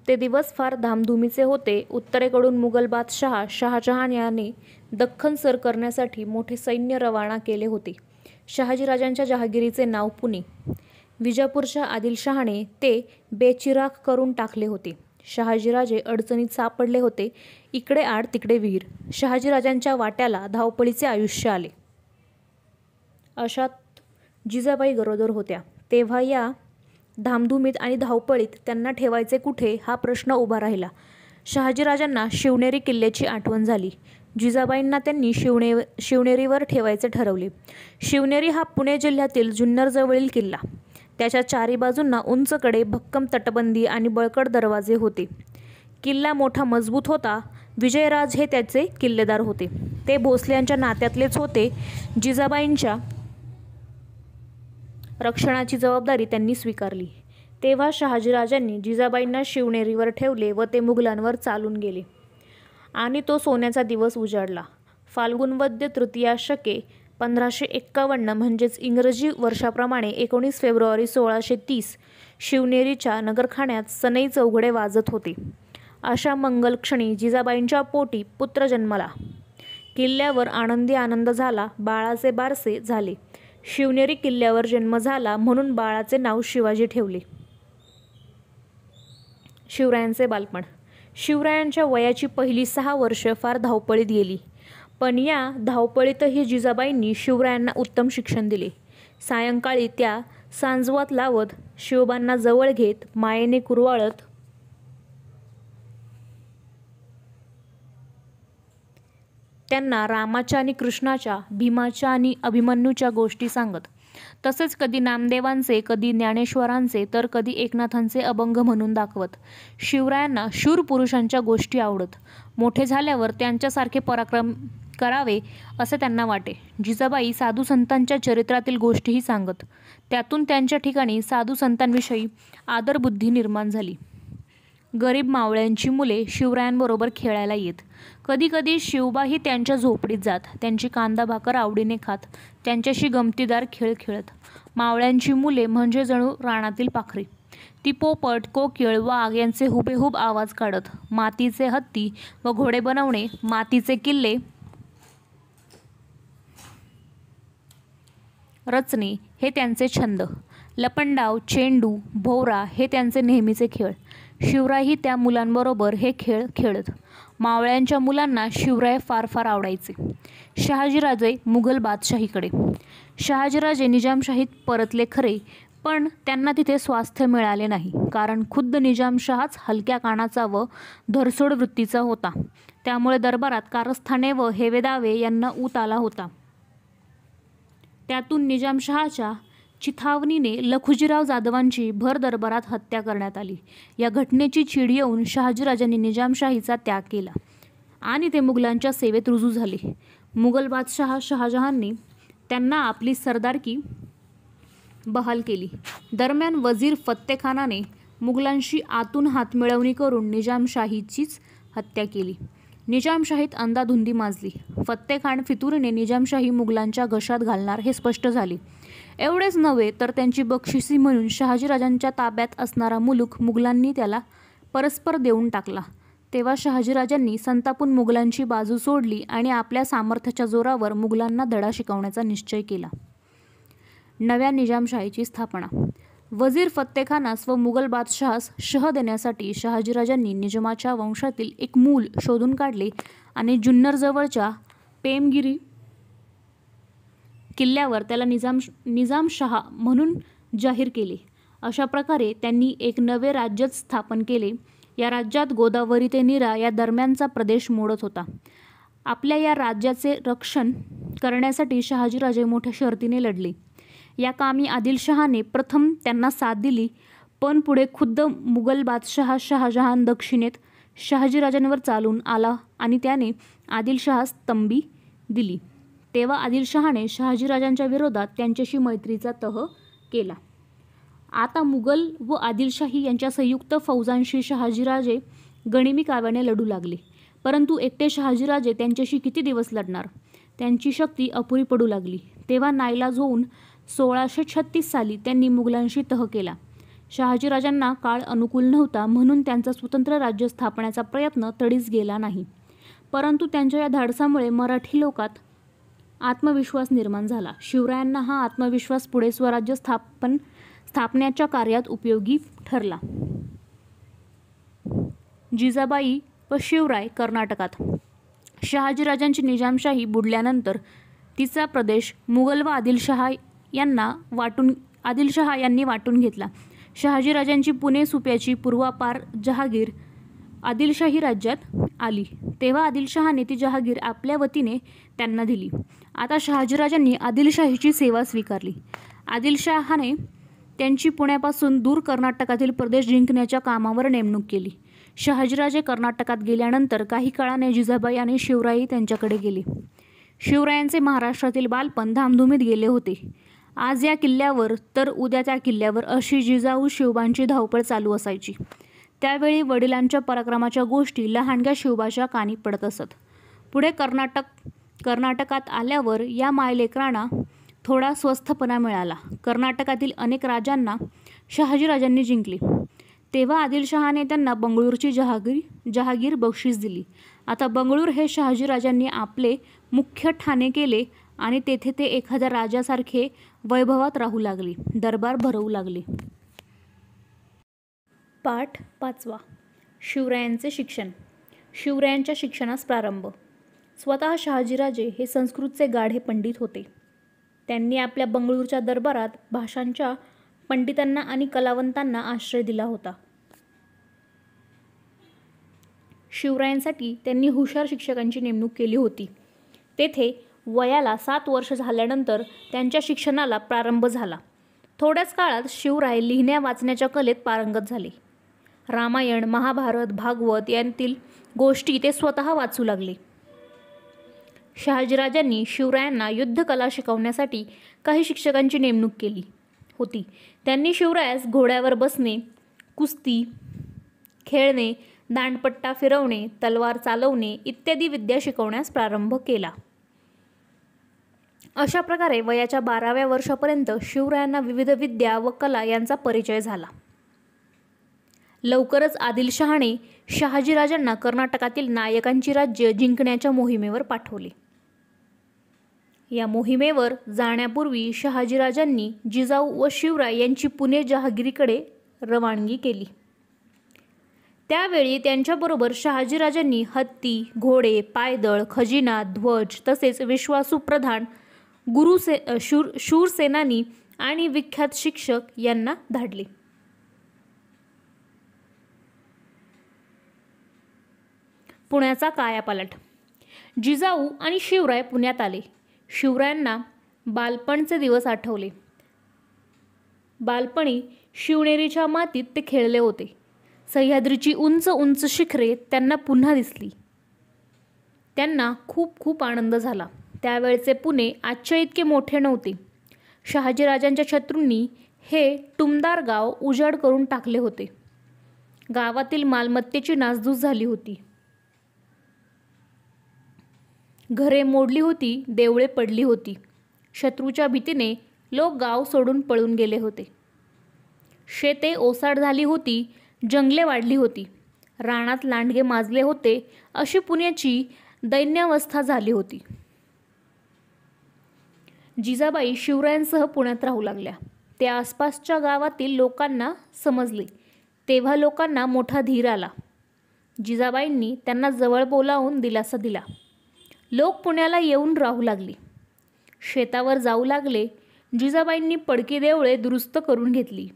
ते दिवस फार धामधुमीचे होते. उत्तरेकडून मुघल बादशहा शहाजहान याने दख्खन सर करण्यासाठी मोठे सैन्य रवाना केले होते. शहाजीराजांच्या जहागिरीचे नाव पुणे. विजापूरच्या आदिलशहाने ते बेचिराख करून टाकले होते. शहाजीराजे अडचणीत सापडले होते. इकडे आड तिकडे विहीर. शहाजीराजांच्या वाट्याला धावपळीचे आयुष्य आले. अशात जिजाबाई गरोदर होत्या. तेव्हा या धामधुमीत आणि धावपळीत त्यांना ठेवायचे कुठे हा प्रश्न उभा राहिला. शहाजीराजांना शिवनेरी किल्ल्याची आठवण झाली. जिजाबाईंना त्यांनी शिवनेरीवर ठेवायचे ठरवले. शिवनेरी हा पुणे जिल्ह्यातील जुन्नरजवळील किल्ला. त्याच्या चारी बाजूंना उंच कडे, भक्कम तटबंदी आणि बळकट दरवाजे होते. किल्ला मोठा मजबूत होता. विजयराज हे त्याचे किल्लेदार होते. ते भोसल्यांच्या नात्यातलेच होते. जिजाबाईंच्या रक्षणाची जबाबदारी त्यांनी स्वीकारली. तेव्हा शहाजीराजांनी जिजाबाईंना शिवनेरीवर ठेवले व ते मुघलांवर चालून गेले आणि तो सोन्याचा दिवस उजाडला. फाल्गुन वद्य तृतीया शके 1551 म्हणजेच इंग्रजी वर्षाप्रमाणे 19 फेब्रुवारी 1630 शिवनेरीच्या नगरखान्यात सनई चौघडे वाजत होते. अशा मंगलक्षणी जिजाबाईंच्या पोटी पुत्र जन्मला. किल्ल्यावर आनंदी आनंद झाला. बाळाचे बारसे झाले. शिवनेरी किल्ल्यावर जन्म झाला म्हणून बाळाचे नाव शिवाजी ठेवले. शिवरायांचे बालपण. शिवरायांच्या वयाची पहिली 6 वर्ष फार धावपळीत गेली. पण या धावपळीतही जिजाबाईंनी शिवरायांना उत्तम शिक्षण दिले. सायंकाळी त्या सांजवात लावत, शिवबांना जवळ घेत, मायेने कुरवाळत त्यांना रामाच्या आणि कृष्णाच्या, भीमाच्या आणि अभिमन्यूच्या गोष्टी सांगत. तसेच कधी नामदेवांचे, कधी ज्ञानेश्वरांचे तर कधी एकनाथांचे अभंग म्हणून दाखवत. शिवरायांना शूर पुरुषांच्या गोष्टी आवडत. मोठे झाल्यावर त्यांच्यासारखे पराक्रम करावे असे त्यांना वाटे. जिजाबाई साधू संतांच्या चरित्रातील गोष्टीही सांगत. त्यातून त्यांच्या ठिकाणी साधू संतांविषयी आदरबुद्धी निर्माण झाली. गरीब मावळ्यांची मुले शिवरायांबरोबर खेळायला येत. कधीकधी शिवबाही त्यांच्या झोपडीत जात. त्यांची कांदा भाकर आवडीने खात. त्यांच्याशी गमतीदार खेळ खेळत. मावळ्यांची मुले म्हणजे जणू रानातील पाखरे. ती पोपट, कोकिळ, वाघ यांचे हुबेहूब आवाज काढत. मातीचे हत्ती व घोडे बनवणे, मातीचे किल्ले रचणे हे त्यांचे छंद. लपंडाव, चेंडू, भोवरा हे त्यांचे नेहमीचे खेळ. शिवरायही त्या मुलांबरोबर हे खेळ खेळत. मावळ्यांच्या मुलांना शिवराय फार फार आवडायचे. शहाजीराजे मुघल बादशाहीकडे. शहाजीराजे निजामशाहीत परतले खरे, पण त्यांना तिथे स्वास्थ्य मिळाले नाही. कारण खुद्द निजामशहाच हलक्या कानाचा व धरसोड वृत्तीचा होता. त्यामुळे दरबारात कारस्थाने व हेवेदावे यांना ऊत आला होता. त्यातून निजामशहाच्या चिथावणीने लखुजीराव जाधवांची भर दरबारात हत्या करण्यात आली. या घटनेची चीड येऊन शहाजीराजांनी निजामशाहीचा त्याग केला आणि ते मुघलांच्या सेवेत रुजू झाले. मुघल बादशाह शहाजहानने त्यांना आपली सरदारकी बहाल केली. दरम्यान वजीर फत्तेखानाने मुघलांशी आतून हातमिळवणी करून निजामशाहीचीच हत्या केली. निजामशाहीत अंधाधुंदी माजली. फत्तेखान फितुरीने निजामशाही मुघलांच्या घशात घालणार हे स्पष्ट झाले. एवढेच नव्हे तर त्यांची बक्षिसी म्हणून शहाजीराजांच्या ताब्यात असणारा मुलूक मुघलांनी त्याला परस्पर देऊन टाकला. तेव्हा शहाजीराजांनी संतापून मुघलांची बाजू सोडली आणि आपल्या सामर्थ्याच्या जोरावर मुघलांना धडा शिकवण्याचा निश्चय केला. नव्या निजामशाहीची स्थापना. वजीर फत्तेखानास व मुघल बादशहास शह देण्यासाठी शहाजीराजांनी निजामाच्या वंशातील एक मूल शोधून काढले आणि जुन्नरजवळच्या पेमगिरी किल्ल्यावर त्याला निजामशहा म्हणून जाहीर केले. अशा प्रकारे त्यांनी एक नवे राज्यच स्थापन केले. या राज्यात गोदावरी ते नीरा या दरम्यानचा प्रदेश मोडत होता. आपल्या या राज्याचे रक्षण करण्यासाठी शहाजीराजे मोठ्या शर्तीने लढले. या कामी आदिलशहाने प्रथम त्यांना साथ दिली, पण पुढे खुद्द मुघल बादशहा शहाजहान दक्षिणेत शहाजीराजांवर चालून आला आणि त्याने आदिलशहास तंबी दिली. तेव्हा आदिलशहाने शहाजीराजांच्या विरोधात त्यांच्याशी मैत्रीचा तह केला. आता मुघल व आदिलशाही यांच्या संयुक्त फौजांशी शहाजीराजे गनिमी काव्याने लढू लागले. परंतु एकटे शहाजीराजे त्यांच्याशी किती दिवस लढणार? त्यांची शक्ती अपुरी पडू लागली. तेव्हा नाईलाज होऊन 1636 साली त्यांनी मुघलांशी तह केला. शहाजीराजांना काळ अनुकूल नव्हता म्हणून त्यांचा स्वतंत्र राज्य स्थापण्याचा प्रयत्न तडीस गेला नाही. परंतु त्यांच्या या धाडसामुळे मराठी लोकात आत्मविश्वास निर्माण झाला. शिवरायांना हा आत्मविश्वास पुढे स्वराज्य स्थापण्याच्या कार्यात उपयोगी ठरला. जिजाबाई व शिवराय कर्नाटकात. शहाजीराजांची निजामशाही बुडल्यानंतर तिचा प्रदेश मुघल व आदिलशहा यांनी वाटून घेतला. शहाजीराजांची पुणे सुप्याची पूर्वापार जहागीर आदिलशाही राज्यात आली. तेव्हा आदिलशहाने ती जहागीर आपल्या वतीने त्यांना दिली. आता शहाजीराजांनी आदिलशाहीची सेवा स्वीकारली. आदिलशहाने त्यांची पुण्यापासून दूर कर्नाटकातील प्रदेश जिंकण्याच्या कामावर नेमणूक केली. शहाजीराजे कर्नाटकात गेल्यानंतर काही काळाने जिजाबाई आणि शिवराई त्यांच्याकडे गेले. शिवरायांचे महाराष्ट्रातील बालपण धामधुमीत गेले होते. आज या किल्ल्यावर तर उद्या त्या किल्ल्यावर अशी जिजाऊ शिवबांची धावपळ चालू असायची. त्यावेळी वडिलांच्या पराक्रमाच्या गोष्टी लहानग्या शिवबाच्या कानी पडत असत. पुढे कर्नाटकात आल्यावर या मायलेकरांना थोडा स्वस्थपणा मिळाला. कर्नाटकातील अनेक राजांना शहाजीराजांनी जिंकले. तेव्हा आदिलशहाने त्यांना बंगळूरची जहागीर बक्षीस दिली. आता बंगळूर हे शहाजीराजांनी आपले मुख्य ठाणे केले आणि तेथे ते एखाद्या राजासारखे वैभवात राहू लागले, दरबार भरवू लागले. पाठ 5. शिवरायांचे शिक्षण. शिवरायांच्या शिक्षणास प्रारंभ. स्वतः शहाजीराजे हे संस्कृतचे गाढे पंडित होते. त्यांनी आपल्या बंगळूरच्या दरबारात भाषांच्या पंडितांना आणि कलावंतांना आश्रय दिला होता. शिवरायांसाठी त्यांनी हुशार शिक्षकांची नेमणूक केली होती. तेथे वयाला 7 वर्ष झाल्यानंतर त्यांच्या शिक्षणाला प्रारंभ झाला. थोड्याच काळात शिवराय लिहिण्या वाचण्याच्या कलेत पारंगत झाले. रामायण, महाभारत, भागवत यांतील गोष्टी ते स्वतः वाचू लागले. शहाजीराजांनी शिवरायांना युद्धकला शिकवण्यासाठी काही शिक्षकांची नेमणूक केली होती. त्यांनी शिवरायास घोड्यावर बसणे, कुस्ती खेळणे, दांडपट्टा फिरवणे, तलवार चालवणे इत्यादी विद्या शिकवण्यास प्रारंभ केला. अशा प्रकारे वयाच्या 12व्या वर्षापर्यंत शिवरायांना विविध विद्या व कला यांचा परिचय झाला. लवकरच आदिलशहाने शहाजीराजांना कर्नाटकातील नायकांची राज्य जिंकण्याच्या मोहिमेवर पाठवले. या मोहिमेवर जाण्यापूर्वी शहाजीराजांनी जिजाऊ व शिवराय यांची पुणे जहागिरीकडे रवानगी केली. त्यावेळी त्यांच्याबरोबर शहाजीराजांनी हत्ती, घोडे, पायदळ, खजिना, ध्वज तसेच विश्वासू प्रधान, शूरसेनानी आणि विख्यात शिक्षक यांना धाडले. पुण्याचा कायापालट. जिजाऊ आणि शिवराय पुण्यात आले. शिवरायांना बालपणचे दिवस आठवले. बालपणी शिवनेरीच्या मातीत ते खेळले होते. सह्याद्रीची उंच उंच शिखरे त्यांना पुन्हा दिसली. त्यांना खूप खूप आनंद झाला. त्यावेळचे पुणे आजच्या इतके मोठे नव्हते. शहाजीराजांच्या शत्रूंनी हे टुमदार गाव उजाड करून टाकले होते. गावातील मालमत्तेची नासधूस झाली होती. घरे मोडली होती, देवळे पडली होती. शत्रूच्या भीतीने लोक गाव सोडून पळून गेले होते. शेते ओसाड झाली होती, जंगले वाढली होती, रानात लांडगे माजले होते. अशी पुण्याची दैन्यावस्था झाली होती. जिजाबाई शिवरायांसह पुण्यात राहू लागल्या. ते आसपासच्या गावातील लोकांना समजले. तेव्हा लोकांना मोठा धीर आला. जिजाबाईंनी त्यांना जवळ बोलावून दिलासा दिला. लोक पुण्याला येऊन राहू लागले. शेतावर जाऊ लागले. जिजाबाईंनी पडकी देवळे दुरुस्त करून घेतली.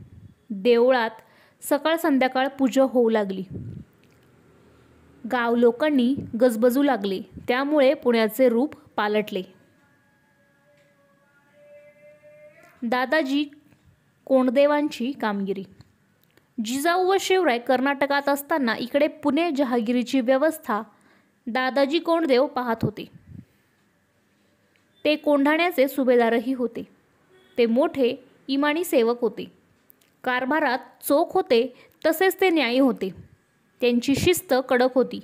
देवळात सकाळ संध्याकाळ पूजा होऊ लागली. गाव लोकांनी गजबजू लागले. त्यामुळे पुण्याचे रूप पालटले. दादाजी कोंडदेवांची कामगिरी. जिजाऊ व शिवराय कर्नाटकात असताना इकडे पुणे जहागिरीची व्यवस्था दादाजी कोंडदेव पाहत होते. ते कोंढाण्याचे सुभेदारही होते. ते मोठे इमानी सेवक होते. कारभारात चोख होते, तसेच ते न्यायी होते. त्यांची शिस्त कडक होती.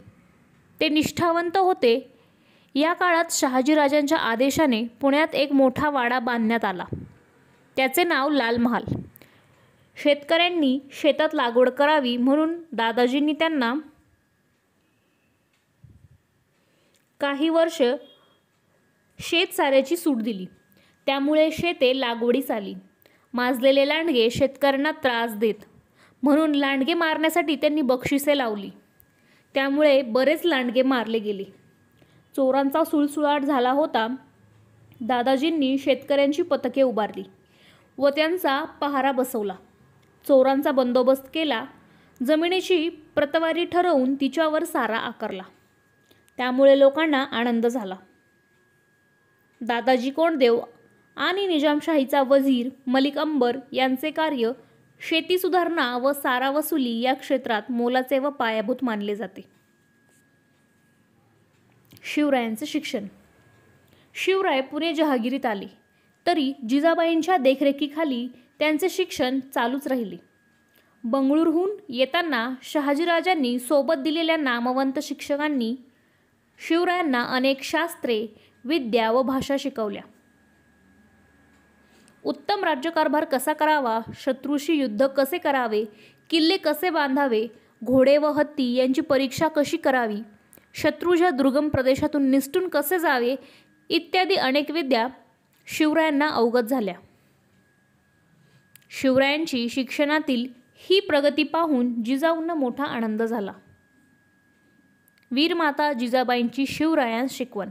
ते निष्ठावंत होते. या काळात शहाजीराजांच्या आदेशाने पुण्यात एक मोठा वाडा बांधण्यात आला. त्याचे नाव लाल महाल. शेतकऱ्यांनी शेतात लागवड करावी म्हणून दादाजींनी त्यांना काही वर्ष शेतसाऱ्याची सूट दिली. त्यामुळे शेते लागवडीस आली. माजलेले लांडगे शेतकऱ्यांना त्रास देत, म्हणून लांडगे मारण्यासाठी त्यांनी बक्षिसे लावली. त्यामुळे बरेच लांडगे मारले गेले. चोरांचा सुळसुळाट झाला होता. दादाजींनी शेतकऱ्यांची पथके उभारली व त्यांचा पहारा बसवला. चोरांचा बंदोबस्त केला. जमिनीची प्रतवारी ठरवून तिच्यावर सारा आकारला. त्यामुळे लोकांना आनंद झाला. दादाजी कोंडदेव आणि निजामशाहीचा वजीर मलिक अंबर यांचे कार्य शेती सुधारणा व सारा वसुली या क्षेत्रात मोलाचे व पायाभूत मानले जाते. शिवरायांचे शिक्षण. शिवराय पुणे जहागिरीत आले. तरी जिजाबाईंच्या देखरेखीखाली त्यांचे शिक्षण चालूच राहिले. बंगळुरूहून येताना शहाजीराजांनी सोबत दिलेल्या नामवंत शिक्षकांनी शिवरायांना अनेक शास्त्रे, विद्या व भाषा शिकवल्या. उत्तम राज्यकारभार कसा करावा, शत्रूशी युद्ध कसे करावे, किल्ले कसे बांधावे, घोडे व हत्ती यांची परीक्षा कशी करावी, शत्रूच्या दुर्गम प्रदेशातून निसटून कसे जावे इत्यादी अनेक विद्या शिवरायांना अवगत झाल्या. शिवरायांची शिक्षणातील ही प्रगती पाहून जिजाऊंना मोठा आनंद झाला. वीरमाता जिजाबाईंची शिवरायांस शिकवण.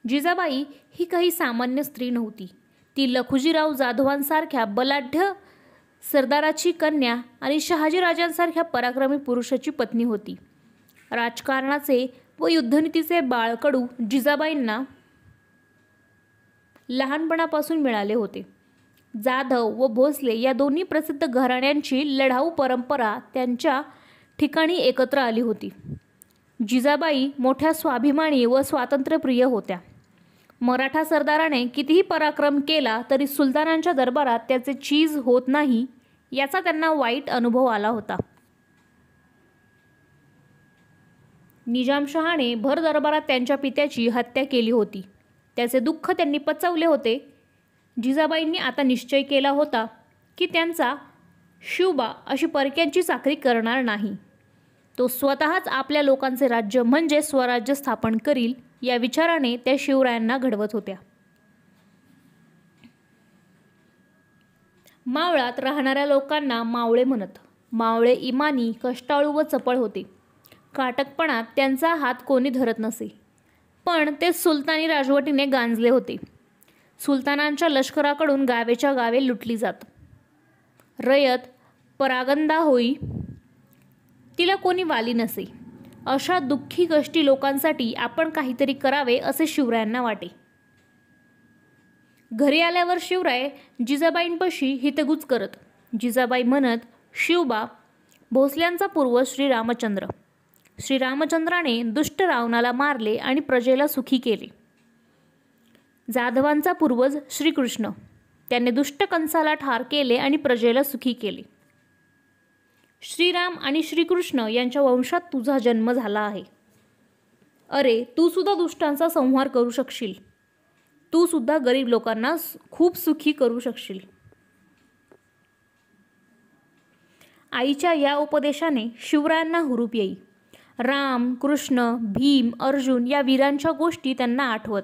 जिजाबाई ही काही सामान्य स्त्री नव्हती. ती लखुजीराव जाधवांसारख्या बलाढ्य सरदाराची कन्या आणि शहाजीराजांसारख्या पराक्रमी पुरुषाची पत्नी होती. राजकारणाचे व युद्धनीतीचे बाळकडू जिजाबाईंना लहानपणापासून मिळाले होते. जाधव व भोसले या दोन्ही प्रसिद्ध घराण्यांची लढाऊ परंपरा त्यांच्या ठिकाणी एकत्र आली होती. जिजाबाई मोठ्या स्वाभिमानी व स्वातंत्र्यप्रिय होत्या. मराठा सरदाराने कितीही पराक्रम केला तरी सुलतानांच्या दरबारात त्याचे चीज होत नाही याचा त्यांना वाईट अनुभव आला होता. निजामशहाने भर दरबारात त्यांच्या पित्याची हत्या केली होती. त्याचे दुःख त्यांनी पचवले होते. जिजाबाईंनी आता निश्चय केला होता की त्यांचा शिवबा अशी परक्यांची चाकरी करणार नाही. तो स्वतःच आपल्या लोकांचे राज्य म्हणजे स्वराज्य स्थापन करील या विचाराने त्या शिवरायांना घडवत होत्या. मावळात राहणाऱ्या लोकांना मावळे म्हणत. मावळे इमानी, कष्टाळू व चपळ होते. काटकपणात त्यांचा हात कोणी धरत नसे. पण ते सुलतानी राजवटीने गांजले होते. सुलतानांच्या लष्कराकडून गावेच्या गावे लुटली जात. रयत परागंदा होई, तिला कोणी वाली नसे. अशा दुःखी कष्टी लोकांसाठी आपण काहीतरी करावे असे शिवरायांना वाटे. घरी आल्यावर शिवराय जिजाबाईंपाशी हितगुज करत. जिजाबाई म्हणत, शिवबा, भोसल्यांचा पूर्वज श्रीरामचंद्र. श्रीरामचंद्राने दुष्ट रावणाला मारले आणि प्रजेला सुखी केले. जाधवांचा पूर्वज श्रीकृष्ण. त्याने दुष्ट कंसाला ठार केले आणि प्रजेला सुखी केले. श्रीराम आणि श्रीकृष्ण यांच्या वंशात तुझा जन्म झाला आहे. अरे, तू सुद्धा दुष्टांचा संहार करू शकशील. तू सुद्धा गरीब लोकांना खूप सुखी करू शकशील. आईच्या या उपदेशाने शिवरायांना हुरूप येई. राम, कृष्ण, भीम, अर्जुन या वीरांच्या गोष्टी त्यांना आठवत.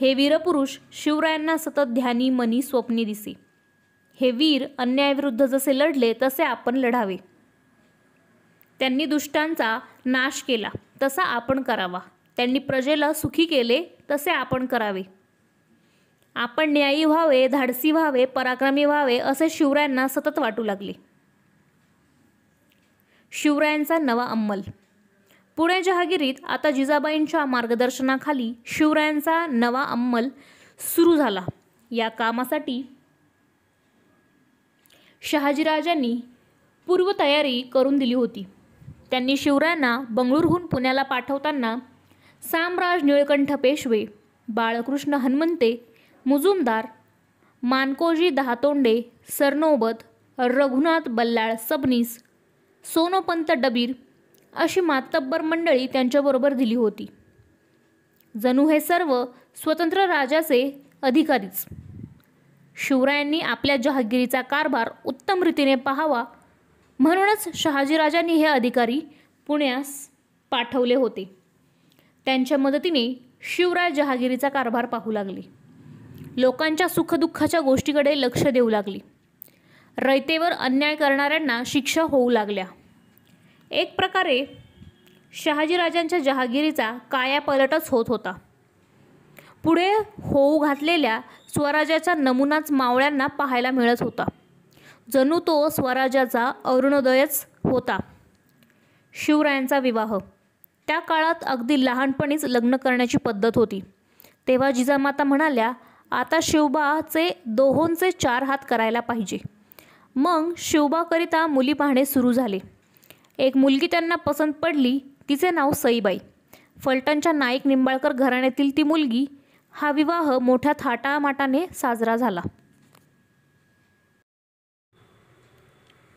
हे वीरपुरुष शिवरायांना सतत ध्यानी मनी स्वप्नी दिसे. हे वीर अन्यायाविरुद्ध जसे लढले तसे आपण लढावे. त्यांनी दुष्टांचा नाश केला तसा आपण करावा. त्यांनी प्रजेला सुखी केले तसे आपण करावे. आपण न्यायी व्हावे, धाडसी व्हावे, पराक्रमी व्हावे असे शिवरायांना सतत वाटू लागले. शिवरायांचा नवा अंमल. पुणे जहागिरीत आता जिजाबाईंच्या मार्गदर्शनाखाली शिवरायांचा नवा अंमल सुरू झाला. या कामासाठी शहाजीराजांनी पूर्वतयारी करून दिली होती. त्यांनी शिवरायांना बंगळुरूहून पुण्याला पाठवताना सामराज निळकंठ पेशवे, बाळकृष्ण हनुमंते मुजुमदार, मानकोजी दहातोंडे सरनोबत, रघुनाथ बल्लाळ सबनीस, सोनोपंत डबीर अशी मातब्बर मंडळी त्यांच्याबरोबर दिली होती. जणू हे सर्व स्वतंत्र राजाचे अधिकारीच. शिवरायांनी आपल्या जहागिरीचा कारभार उत्तम रीतीने पाहावा म्हणूनच शहाजीराजांनी हे अधिकारी पुण्यास पाठवले होते. त्यांच्या मदतीने शिवराय जहागिरीचा कारभार पाहू लागले. लोकांच्या सुखदुःखाच्या गोष्टीकडे लक्ष देऊ लागले. रयतेवर अन्याय करणाऱ्यांना शिक्षा होऊ लागल्या. एक प्रकारे शहाजीराजांच्या जहागिरीचा कायापालटच होत होता. पुढे होऊ घातलेल्या स्वराज्याचा नमुनाच मावळ्यांना पाहायला मिळत होता. जणू तो स्वराज्याचा अरुणोदयच होता. शिवरायांचा विवाह. त्या काळात अगदी लहानपणीच लग्न करण्याची पद्धत होती. तेव्हा जिजामाता म्हणाल्या, आता शिवबाचे दोहोंचे 4 हात करायला पाहिजे. मग शिवबाकरिता मुली पाहणे सुरू झाले. एक मुलगी त्यांना पसंत पडली. तिचे नाव सईबाई. फलटणच्या नाईक निंबाळकर घराण्यातील ती मुलगी हा विवाह मोठ्या थाटामाटाने साजरा झाला.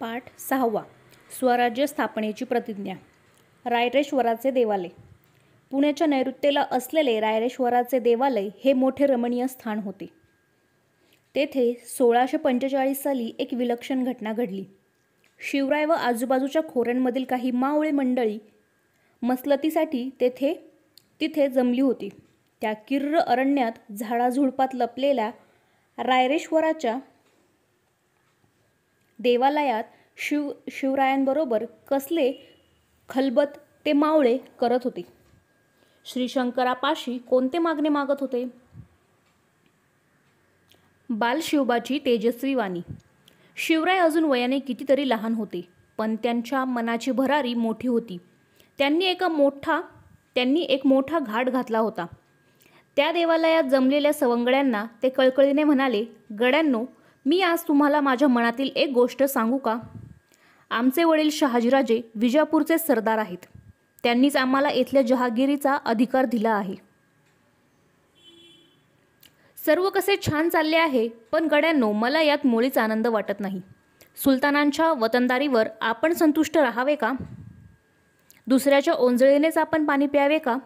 पाठ 6. स्वराज्य स्थापनेची प्रतिज्ञा. रायरेश्वराचे देवालय. पुण्याच्या नैऋत्येला असलेले रायरेश्वराचे देवालय हे मोठे रमणीय स्थान होते. तेथे 1645 साली एक विलक्षण घटना घडली. शिवराय व आजूबाजूच्या खोऱ्यांमधील काही मावळे मंडळी मसलतीसाठी तिथे जमली होती. त्या किर्र अरण्यात झाडाझुडपात लपलेल्या रायरेश्वराच्या देवालयात शिवरायांबरोबर कसले खलबत ते मावळे करत होते. श्रीशंकरापाशी कोणते मागणे मागत होते? बालशिवबाची तेजस्वी वाणी. शिवराय अजून वयाने कितीतरी लहान होते, पण त्यांच्या मनाची भरारी मोठी होती. त्यांनी एक मोठा घाट घातला होता. त्या देवालयात जमलेल्या सवंगड्यांना ते कळकळीने म्हणाले, गड्यांनो, मी आज तुम्हाला माझ्या मनातील एक गोष्ट सांगू का? आमचे वडील शहाजीराजे विजापूरचे सरदार आहेत. त्यांनीच आम्हाला इथल्या जहागिरीचा अधिकार दिला आहे. सर्व कसे छान चालले आहे, पण गड्यांनो, मला यात मुळीच आनंद वाटत नाही. सुलतानांच्या वतनदारीवर आपण संतुष्ट राहावे का? दुसऱ्याच्या ओंजळीनेच आपण पाणी प्यावे का?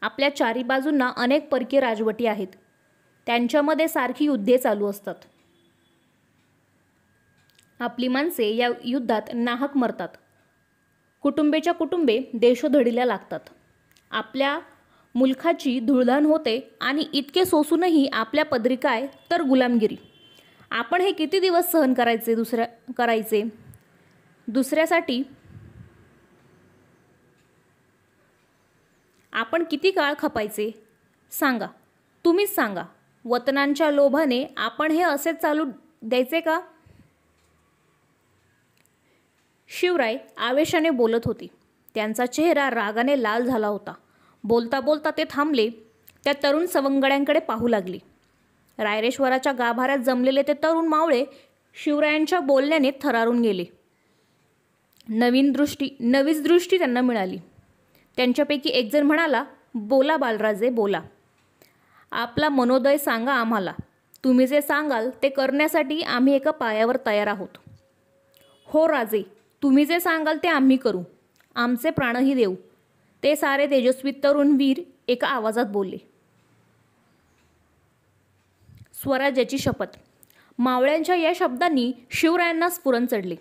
आपल्या चारी बाजूंना अनेक परकीय राजवटी आहेत. त्यांच्यामध्ये सारखी युद्धे चालू असतात. आपली माणसे या युद्धात नाहक मरतात. कुटुंबेच्या कुटुंबे देशोधडीला लागतात. आपल्या मुलखाची धुळधाण होते आणि इतके सोसूनही आपल्या पदरी काय तर गुलामगिरी. आपण हे किती दिवस सहन करायचे? दुसऱ्यासाठी आपण किती काळ खपायचे? सांगा, तुम्हीच सांगा. वतनांच्या लोभाने आपण हे असेच चालू द्यायचे का? शिवराय आवेशाने बोलत होते. त्यांचा चेहरा रागाने लाल झाला होता. बोलता बोलता ते थांबले. त्या तरुण सवंगड्यांकडे पाहू लागले. रायरेश्वराच्या गाभाऱ्यात जमलेले ते तरुण मावळे शिवरायांच्या बोलण्याने थरारून गेले. नवीच दृष्टी त्यांना मिळाली. त्यांच्यापैकी एक जण म्हणाला, बोला बालराजे, बोला. आपला मनोदय सांगा आम्हाला. तुम्ही जे सांगाल ते करण्यासाठी आम्ही एका पायावर तयार आहोत. हो राजे, तुम्ही जे सांगाल ते आम्ही करू. आमचे प्राणही देऊ. ते सारे तेजस्वी तरुण वीर एका आवाजात बोलले. स्वराज्याची शपथ. मावळ्यांच्या या शब्दांनी शिवरायांना स्फुरण चढले.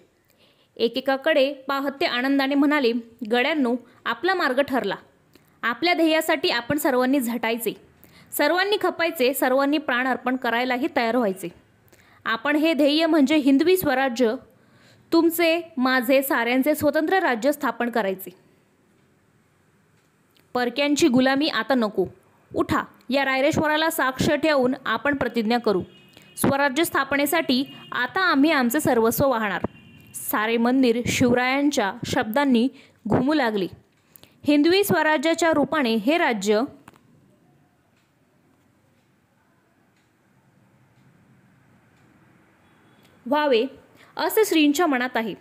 एकेकाकडे पाहत ते आनंदाने म्हणाले, गड्यांनो, आपला मार्ग ठरला. आपल्या ध्येयासाठी आपण सर्वांनी झटायचे, सर्वांनी खपायचे, सर्वांनी प्राण अर्पण करायलाही तयार व्हायचे. आपण हे ध्येय म्हणजे हिंदवी स्वराज्य, तुमचे, माझे, साऱ्यांचे स्वतंत्र राज्य स्थापन करायचे. परक्यांची गुलामी आता नको. उठा, या रायरेश्वराला साक्ष ठेवून आपण प्रतिज्ञा करू. स्वराज्य स्थापनेसाठी आता आम्ही आमचे सर्वस्व वाहणार. सारे मंदिर शिवरायांच्या शब्दांनी घुमू लागले. हिंदवी स्वराज्याच्या रूपाने हे राज्य व्हावे असे श्रींच्या मनात आहे.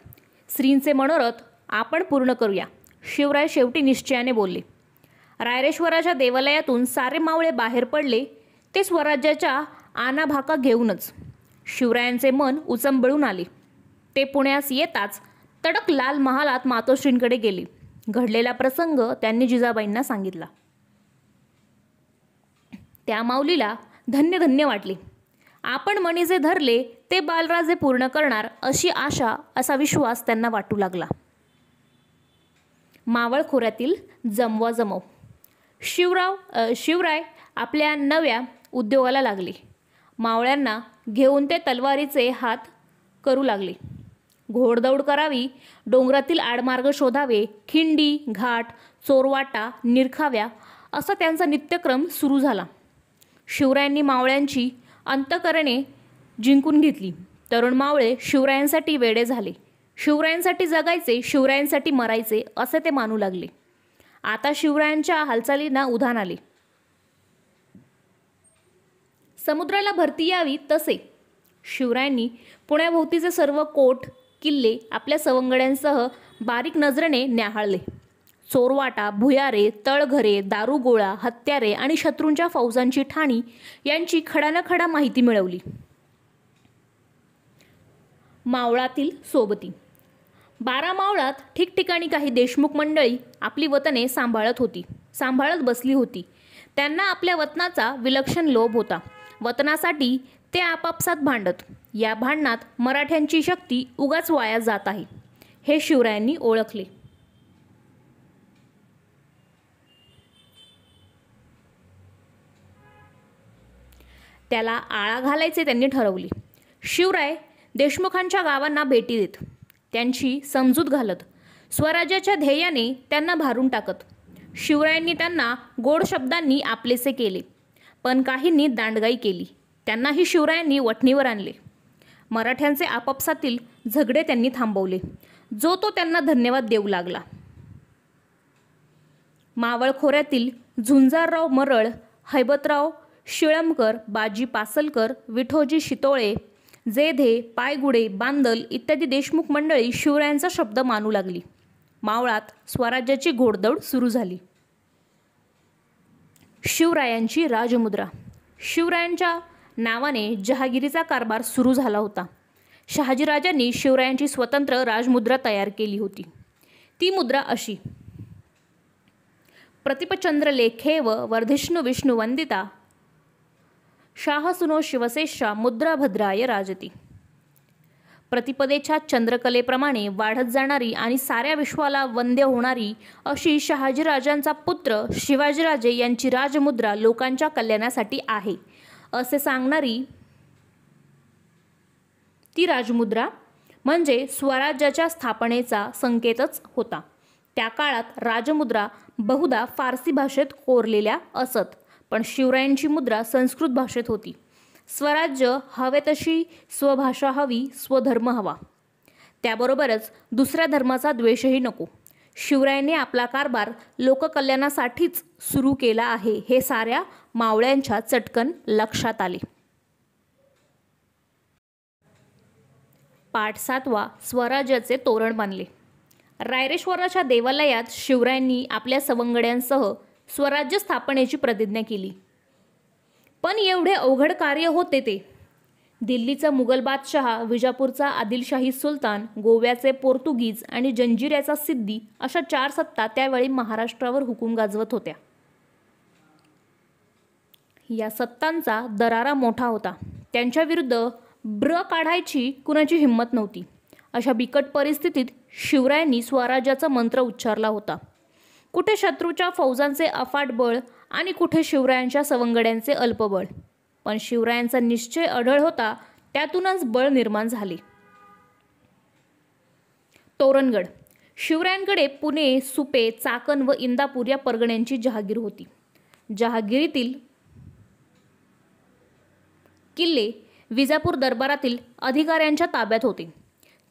श्रींचे मनोरथ आपण पूर्ण करूया. शिवराय शेवटी निश्चयाने बोलले. रायरेश्वराच्या देवालयातून सारे मावळे बाहेर पडले, ते स्वराज्याच्या आनाभाका घेऊनच. शिवरायांचे मन उचंबळून आले. ते पुण्यास येताच तडक लाल महालात मातोश्रींकडे गेले. घडलेला प्रसंग त्यांनी जिजाबाईंना सांगितला. त्या माऊलीला धन्य धन्य वाटले. आपण मनी जे धरले ते बालराजे पूर्ण करणार अशी आशा, असा विश्वास त्यांना वाटू लागला. मावळ खोऱ्यातील जमवाजमव. शिवराय आपल्या नव्या उद्योगाला लागले. मावळ्यांना घेऊन ते तलवारीचे हात करू लागले. घोडदौड करावी, डोंगरातील आडमार्ग शोधावे, खिंडी, घाट, चोरवाटा निरखाव्या, असा त्यांचा नित्यक्रम सुरू झाला. शिवरायांनी मावळ्यांची अंतःकरणे जिंकून घेतली. तरुण मावळे शिवरायांसाठी वेडे झाले. शिवरायांसाठी जगायचे, शिवरायांसाठी मरायचे असे ते मानू लागले. आता शिवरायांच्या हालचालींना उधाण आले. समुद्राला भरती यावी तसे शिवरायांनी पुण्याभोवतीचे सर्व कोट किल्ले आपल्या सवंगड्यांसह बारीक नजरेने न्याहाळले. चोरवाटा, भुयारे, तळघरे, दारुगोळा, हत्यारे आणि शत्रूंच्या फौजांची ठाणी यांची खडानखडा माहिती मिळवली. मावळातील सोबती. 12 मावळात ठिकठिकाणी काही देशमुख मंडळी आपली वतने सांभाळत बसली होती. त्यांना आपल्या वतनाचा विलक्षण लोभ होता. वतनासाठी ते आपापसात भांडत. या भांडणात मराठ्यांची शक्ती उगाच वाया जात आहे हे शिवरायांनी ओळखले. त्याला आळा घालायचे त्यांनी ठरवले. शिवराय देशमुखांच्या गावांना भेटी देत, त्यांची समजूत घालत, स्वराज्याच्या ध्येयाने त्यांना भारून टाकत. शिवरायांनी त्यांना गोड शब्दांनी आपलेसे केले, पण काहींनी दांडगाई केली. त्यांनाही शिवरायांनी वठणीवर आणले. मराठ्यांचे आपापसातील झगडे त्यांनी थांबवले, जो तो त्यांना धन्यवाद देऊ लागला. मावळ खोऱ्यातील झुंजारराव मरळ, हैबतराव शिळमकर, बाजी पासलकर, विठोजी शितोळे, जेधे, पायगुडे, बांदल इत्यादी देशमुख मंडळी शिवरायांचा शब्द मानू लागली. मावळात स्वराज्याची घोडदौड सुरू झाली. शिवरायांची राजमुद्रा. शिवरायांच्या नावाने जहागिरीचा कारभार सुरू झाला होता. शहाजीराजांनी शिवरायांची स्वतंत्र राजमुद्रा तयार केली होती. ती मुद्रा अशी: प्रतिपचंद्र लेखेव वर्धिष्णु विष्णु वंदिता शाहसुनो शिवसेशा मुद्रा भद्राय राजती. प्रतिपदेच्या चंद्रकलेप्रमाणे वाढत जाणारी आणि साऱ्या विश्वाला वंद्य होणारी अशी शहाजीराजांचा पुत्र शिवाजीराजे यांची राजमुद्रा लोकांच्या कल्याणासाठी आहे असे सांगणारी ती राजमुद्रा म्हणजे स्वराज्याच्या स्थापनेचा संकेतच होता. त्या काळात राजमुद्रा बहुधा फारसी भाषेत कोरलेल्या असत, पण शिवरायांची मुद्रा संस्कृत भाषेत होती. स्वराज्य हवे तशी स्वभाषा हवी, स्वधर्म हवा. त्याबरोबरच दुसऱ्या धर्माचा द्वेषही नको. शिवरायांनी आपला कारभार लोककल्याणासाठीच सुरू केला आहे हे साऱ्या मावळ्यांच्या चटकन लक्षात आले. पाठ 7 स्वराज्याचे तोरण बांधले. रायरेश्वराच्या देवालयात शिवरायांनी आपल्या सवंगड्यांसह स्वराज्य स्थापनेची प्रतिज्ञा केली. पण एवढे अवघड कार्य होते ते. दिल्लीचा मुघल बादशहा, विजापूरचा आदिलशाही सुलतान, गोव्याचे पोर्तुगीज आणि जंजिऱ्याचा सिद्दी अशा 4 सत्ता त्यावेळी महाराष्ट्रावर हुकूम गाजवत होत्या. या सत्तांचा दरारा मोठा होता. त्यांच्या विरुद्ध ब्र काढायची कुणाची हिंमत नव्हती. अशा बिकट परिस्थितीत शिवरायांनी स्वराज्याचा मंत्र उच्चारला होता. कुठे शत्रूच्या फौजांचे अफाट बळ आणि कुठे शिवरायांच्या सवंगड्यांचे अल्पबळ. पण शिवरायांचा निश्चय अढळ होता, त्यातूनच बळ निर्माण झाले. तोरणगड. शिवरायांकडे पुणे, सुपे, चाकण व इंदापूर या परगण्यांची जहागीर होती. जहागिरीतील किल्ले विजापूर दरबारातील अधिकाऱ्यांच्या ताब्यात होते.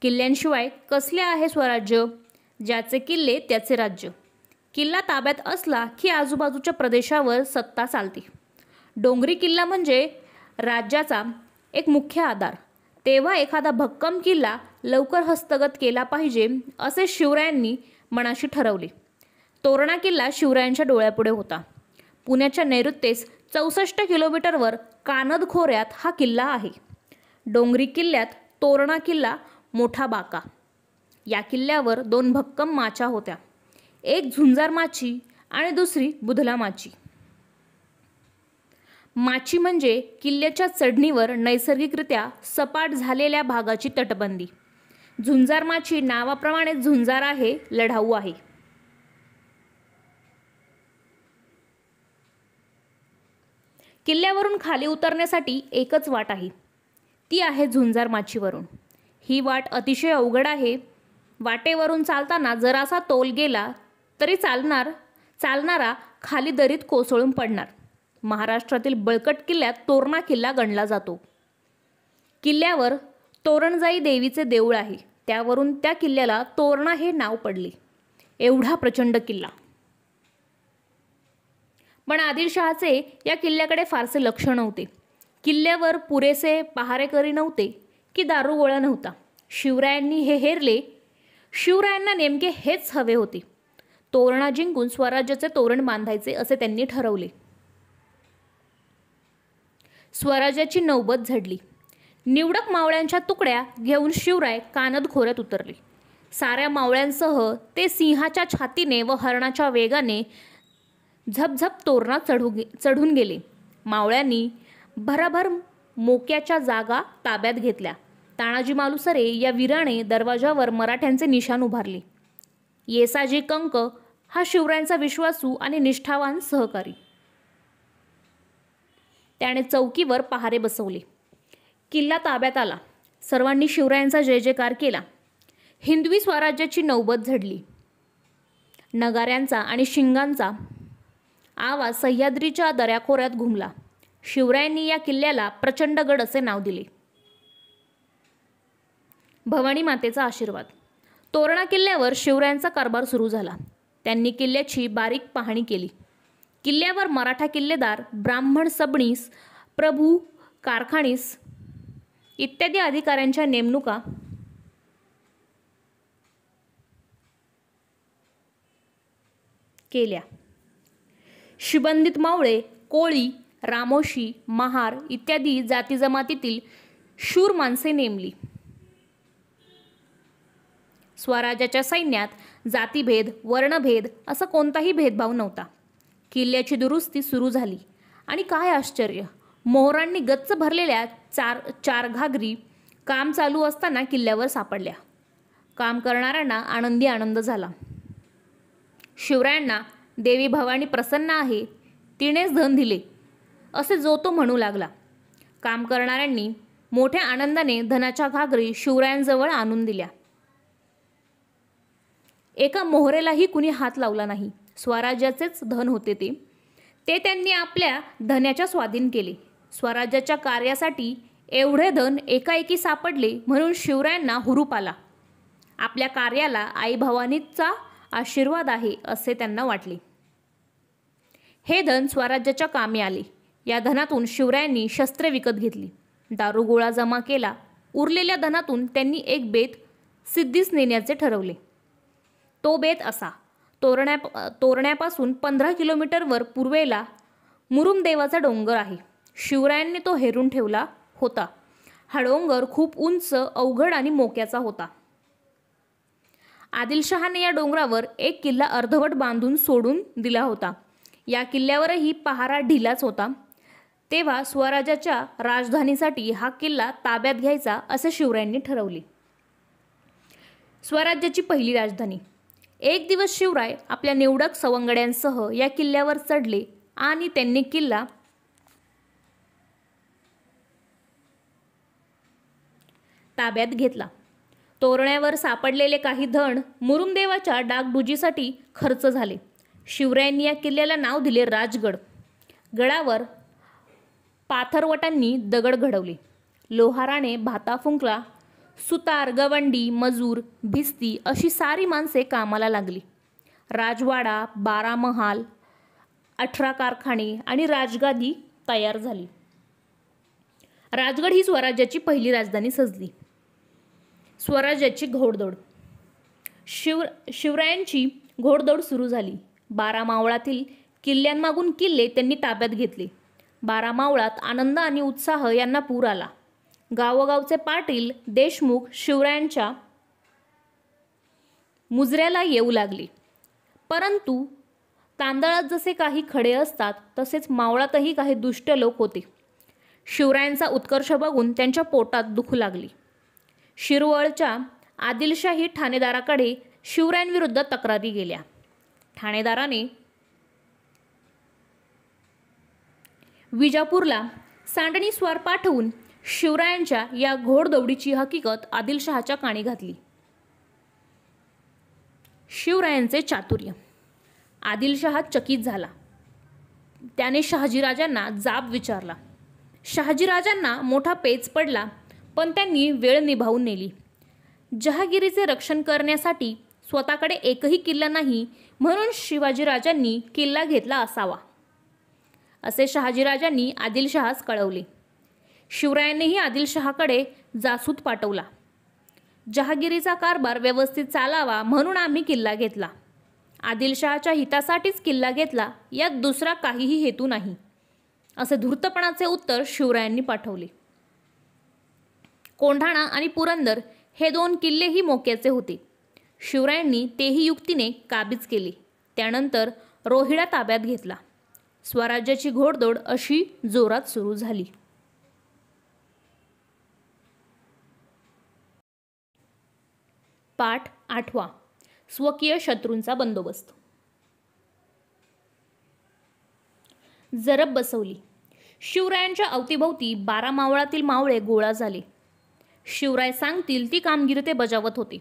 किल्ल्यांशिवाय कसले आहे स्वराज्य? ज्याचे किल्ले त्याचे राज्य. किल्ला ताब्यात असला की आजूबाजूच्या प्रदेशावर सत्ता चालते. डोंगरी किल्ला म्हणजे राज्याचा एक मुख्य आधार. तेव्हा एखादा भक्कम किल्ला लवकर हस्तगत केला पाहिजे असे शिवरायांनी मनाशी ठरवले. तोरणा किल्ला शिवरायांच्या डोळ्यापुढे होता. पुण्याच्या नैऋत्येस 64 किलोमीटरवर कानद खोऱ्यात हा किल्ला आहे. डोंगरी किल्ल्यात तोरणा किल्ला मोठा बाका. या किल्ल्यावर 2 भक्कम माच्या होत्या, एक झुंजार माची आणि दुसरी बुधला माची. माची म्हणजे किल्ल्याच्या चढणीवर नैसर्गिकरित्या सपाट झालेल्या भागाची तटबंदी. झुंजार माची नावाप्रमाणे झुंजार आहे, लढाऊ आहे. किल्ल्यावरून खाली उतरण्यासाठी एकच वाट आहे, ती आहे झुंजार माचीवरून. ही वाट अतिशय अवघड आहे. वाटेवरून चालताना जरासा तोल गेला तरी चालणारा खाली दरीत कोसळून पडणार. महाराष्ट्रातील बळकट किल्ल्यात तोरणा किल्ला गणला जातो. किल्ल्यावर तोरणजाई देवीचे देऊळ आहे, त्यावरून त्या किल्ल्याला तोरणा हे नाव पडले. एवढा प्रचंड किल्ला. पण आदिलशहाचे या किल्ल्याकडे फारसे लक्ष नव्हते. किल्ल्यावर पुरेसे पहारेकरी नव्हते की दारुगोळा नव्हता. शिवरायांनी हे हेरले. शिवरायांना नेमके हेच हवे होते. तोरणा जिंकून स्वराज्याचे तोरण बांधायचे असे त्यांनी ठरवले. स्वराज्याची नौबत झडली. निवडक मावळ्यांच्या तुकड्या घेऊन शिवराय कानद खोऱ्यात उतरले. साऱ्या मावळ्यांसह ते सिंहाच्या छातीने व हरणाच्या वेगाने झपझप तोरणात चढून गेले. मावळ्यांनी भराभर मोक्याच्या जागा ताब्यात घेतल्या. तानाजी मालुसरे या वीराने दरवाजावर मराठ्यांचे निशाण उभारले. येसाजी कंक हा शिवरायांचा विश्वासू आणि निष्ठावान सहकारी. त्याने चौकीवर पहारे बसवले. किल्ला ताब्यात आला. सर्वांनी शिवरायांचा जय जयकार केला. हिंदवी स्वराज्याची नौबत झडली. नगाऱ्यांचा आणि शिंगांचा आवाज सह्याद्रीच्या दऱ्याखोऱ्यात घुमला. शिवरायांनी या किल्ल्याला प्रचंडगड असे नाव दिले. भवानी मातेचा आशीर्वाद. तोरणा किल्ल्यावर शिवरायांचा कारभार सुरू झाला. त्यांनी किल्ल्याची बारीक पाहणी केली. किल्ल्यावर मराठा किल्लेदार, ब्राह्मण सबणीस, प्रभू कारखानीस इत्यादी अधिकाऱ्यांच्या नेमणुका केल्या. शिबंदित मावळे, कोळी, रामोशी, महार इत्यादी जाती जमातीतील शूर माणसे नेमली. स्वराज्याच्या सैन्यात जातीभेद, वर्णभेद असा कोणताही भेदभाव नव्हता. किल्ल्याची दुरुस्ती सुरू झाली आणि काय आश्चर्य, मोहरांनी गच्च भरलेल्या चार घागरी काम चालू असताना किल्ल्यावर सापडल्या. काम करणाऱ्यांना आनंदी आनंद झाला. शिवरायांना देवी भवानी प्रसन्न आहे, तिनेच धन दिले असे जो तो म्हणू लागला. काम करणाऱ्यांनी मोठ्या आनंदाने धनाच्या घागरी शिवरायांजवळ आणून दिल्या. एका मोहरेलाही कुणी हात लावला नाही. स्वराज्याचेच धन होते ते त्यांनी आपल्या धन्याच्या स्वाधीन केले. स्वराज्याच्या कार्यासाठी एवढे धन एकाएकी सापडले म्हणून शिवरायांना हुरूप आला. आपल्या कार्याला आई भवानीचा आशीर्वाद आहे असे त्यांना वाटले. हे धन स्वराज्याच्या कामी आले. या धनातून शिवरायांनी शस्त्रे विकत घेतली, दारुगोळा जमा केला. उरलेल्या धनातून त्यांनी एक बेत सिद्धीस नेण्याचे ठरवले. तो बेत असा: तोरण्यापासून 15 किलोमीटरवर पूर्वेला मुरुमदेवाचा डोंगर आहे. शिवरायांनी तो हेरून ठेवला होता. हा डोंगर खूप उंच, अवघड आणि मोक्याचा होता. आदिलशहाने या डोंगरावर एक किल्ला अर्धवट बांधून सोडून दिला होता. या किल्ल्यावरही पहारा ढिलाच होता. तेव्हा स्वराज्याच्या राजधानीसाठी हा किल्ला ताब्यात घ्यायचा असे शिवरायांनी ठरवले. स्वराज्याची पहिली राजधानी. एक दिवस शिवराय आपल्या निवडक सवंगड्यांसह या किल्ल्यावर चढले आणि त्यांनी किल्ला ताब्यात घेतला. तोरण्यावर सापडलेले काही धन मुरुमदेवाच्या डागडुजीसाठी खर्च झाले. शिवरायांनी या किल्ल्याला नाव दिले राजगड. गडावर पाथरवटांनी दगड घडवले. लोहाराने भाता फुंकला. सुतार, गवंडी, मजूर, भिस्ती अशी सारी माणसे कामाला लागली. राजवाडा, 12 महाल, 18 कारखाने आणि राजगादी तयार झाली. राजगड ही स्वराज्याची पहिली राजधानी सजली. स्वराज्याची घोडदौड. शिवरायांची घोडदौड सुरू झाली. 12 मावळातील किल्ल्यांमागून किल्ले त्यांनी ताब्यात घेतले. 12 मावळात आनंद आणि उत्साह यांना पूर आला. गावोगावचे पाटील, देशमुख शिवरायांच्या मुजऱ्याला येऊ लागले. परंतु तांदळात जसे काही खडे असतात तसेच मावळातही काही दुष्ट लोक होते. शिवरायांचा उत्कर्ष बघून त्यांच्या पोटात दुखू लागली. शिरवळच्या आदिलशाही ठाणेदाराकडे शिवरायांविरुद्ध तक्रारी गेल्या. ठाणेदाराने विजापूरला सांडणी स्वार पाठवून शिवरायांच्या या घोडदौडीची हकीकत आदिलशहाच्या कानी घातली. शिवरायांचे चातुर्य. आदिलशहा चकित झाला. त्याने शहाजीराजांना जाब विचारला. शहाजीराजांना मोठा पेच पडला, पण त्यांनी वेळ निभावून नेली. जहागिरीचे रक्षण करण्यासाठी स्वतःकडे एकही किल्ला नाही म्हणून शिवाजीराजांनी किल्ला घेतला असावा असे शहाजीराजांनी आदिलशहास कळवले. शिवरायांनीही आदिलशहाकडे जासूद पाठवला. जहागिरीचा कारभार व्यवस्थित चालावा म्हणून आम्ही किल्ला घेतला. आदिलशहाच्या हितासाठीच किल्ला घेतला, यात दुसरा काहीही हेतू नाही, असे धूर्तपणाचे उत्तर शिवरायांनी पाठवले. कोंढाणा आणि पुरंदर हे 2 किल्लेही मोक्याचे होते. शिवरायांनी तेही युक्तीने काबीज केले. त्यानंतर रोहिडा ताब्यात घेतला. स्वराज्याची घोडदौड अशी जोरात सुरू झाली. पाठ 8. स्वकीय शत्रूंचा बंदोबस्त. जरब बसवली. शिवरायांच्या अवतीभोवती 12 मावळातील मावळे गोळा झाले. शिवराय सांगतील ती कामगिरी ते बजावत होते.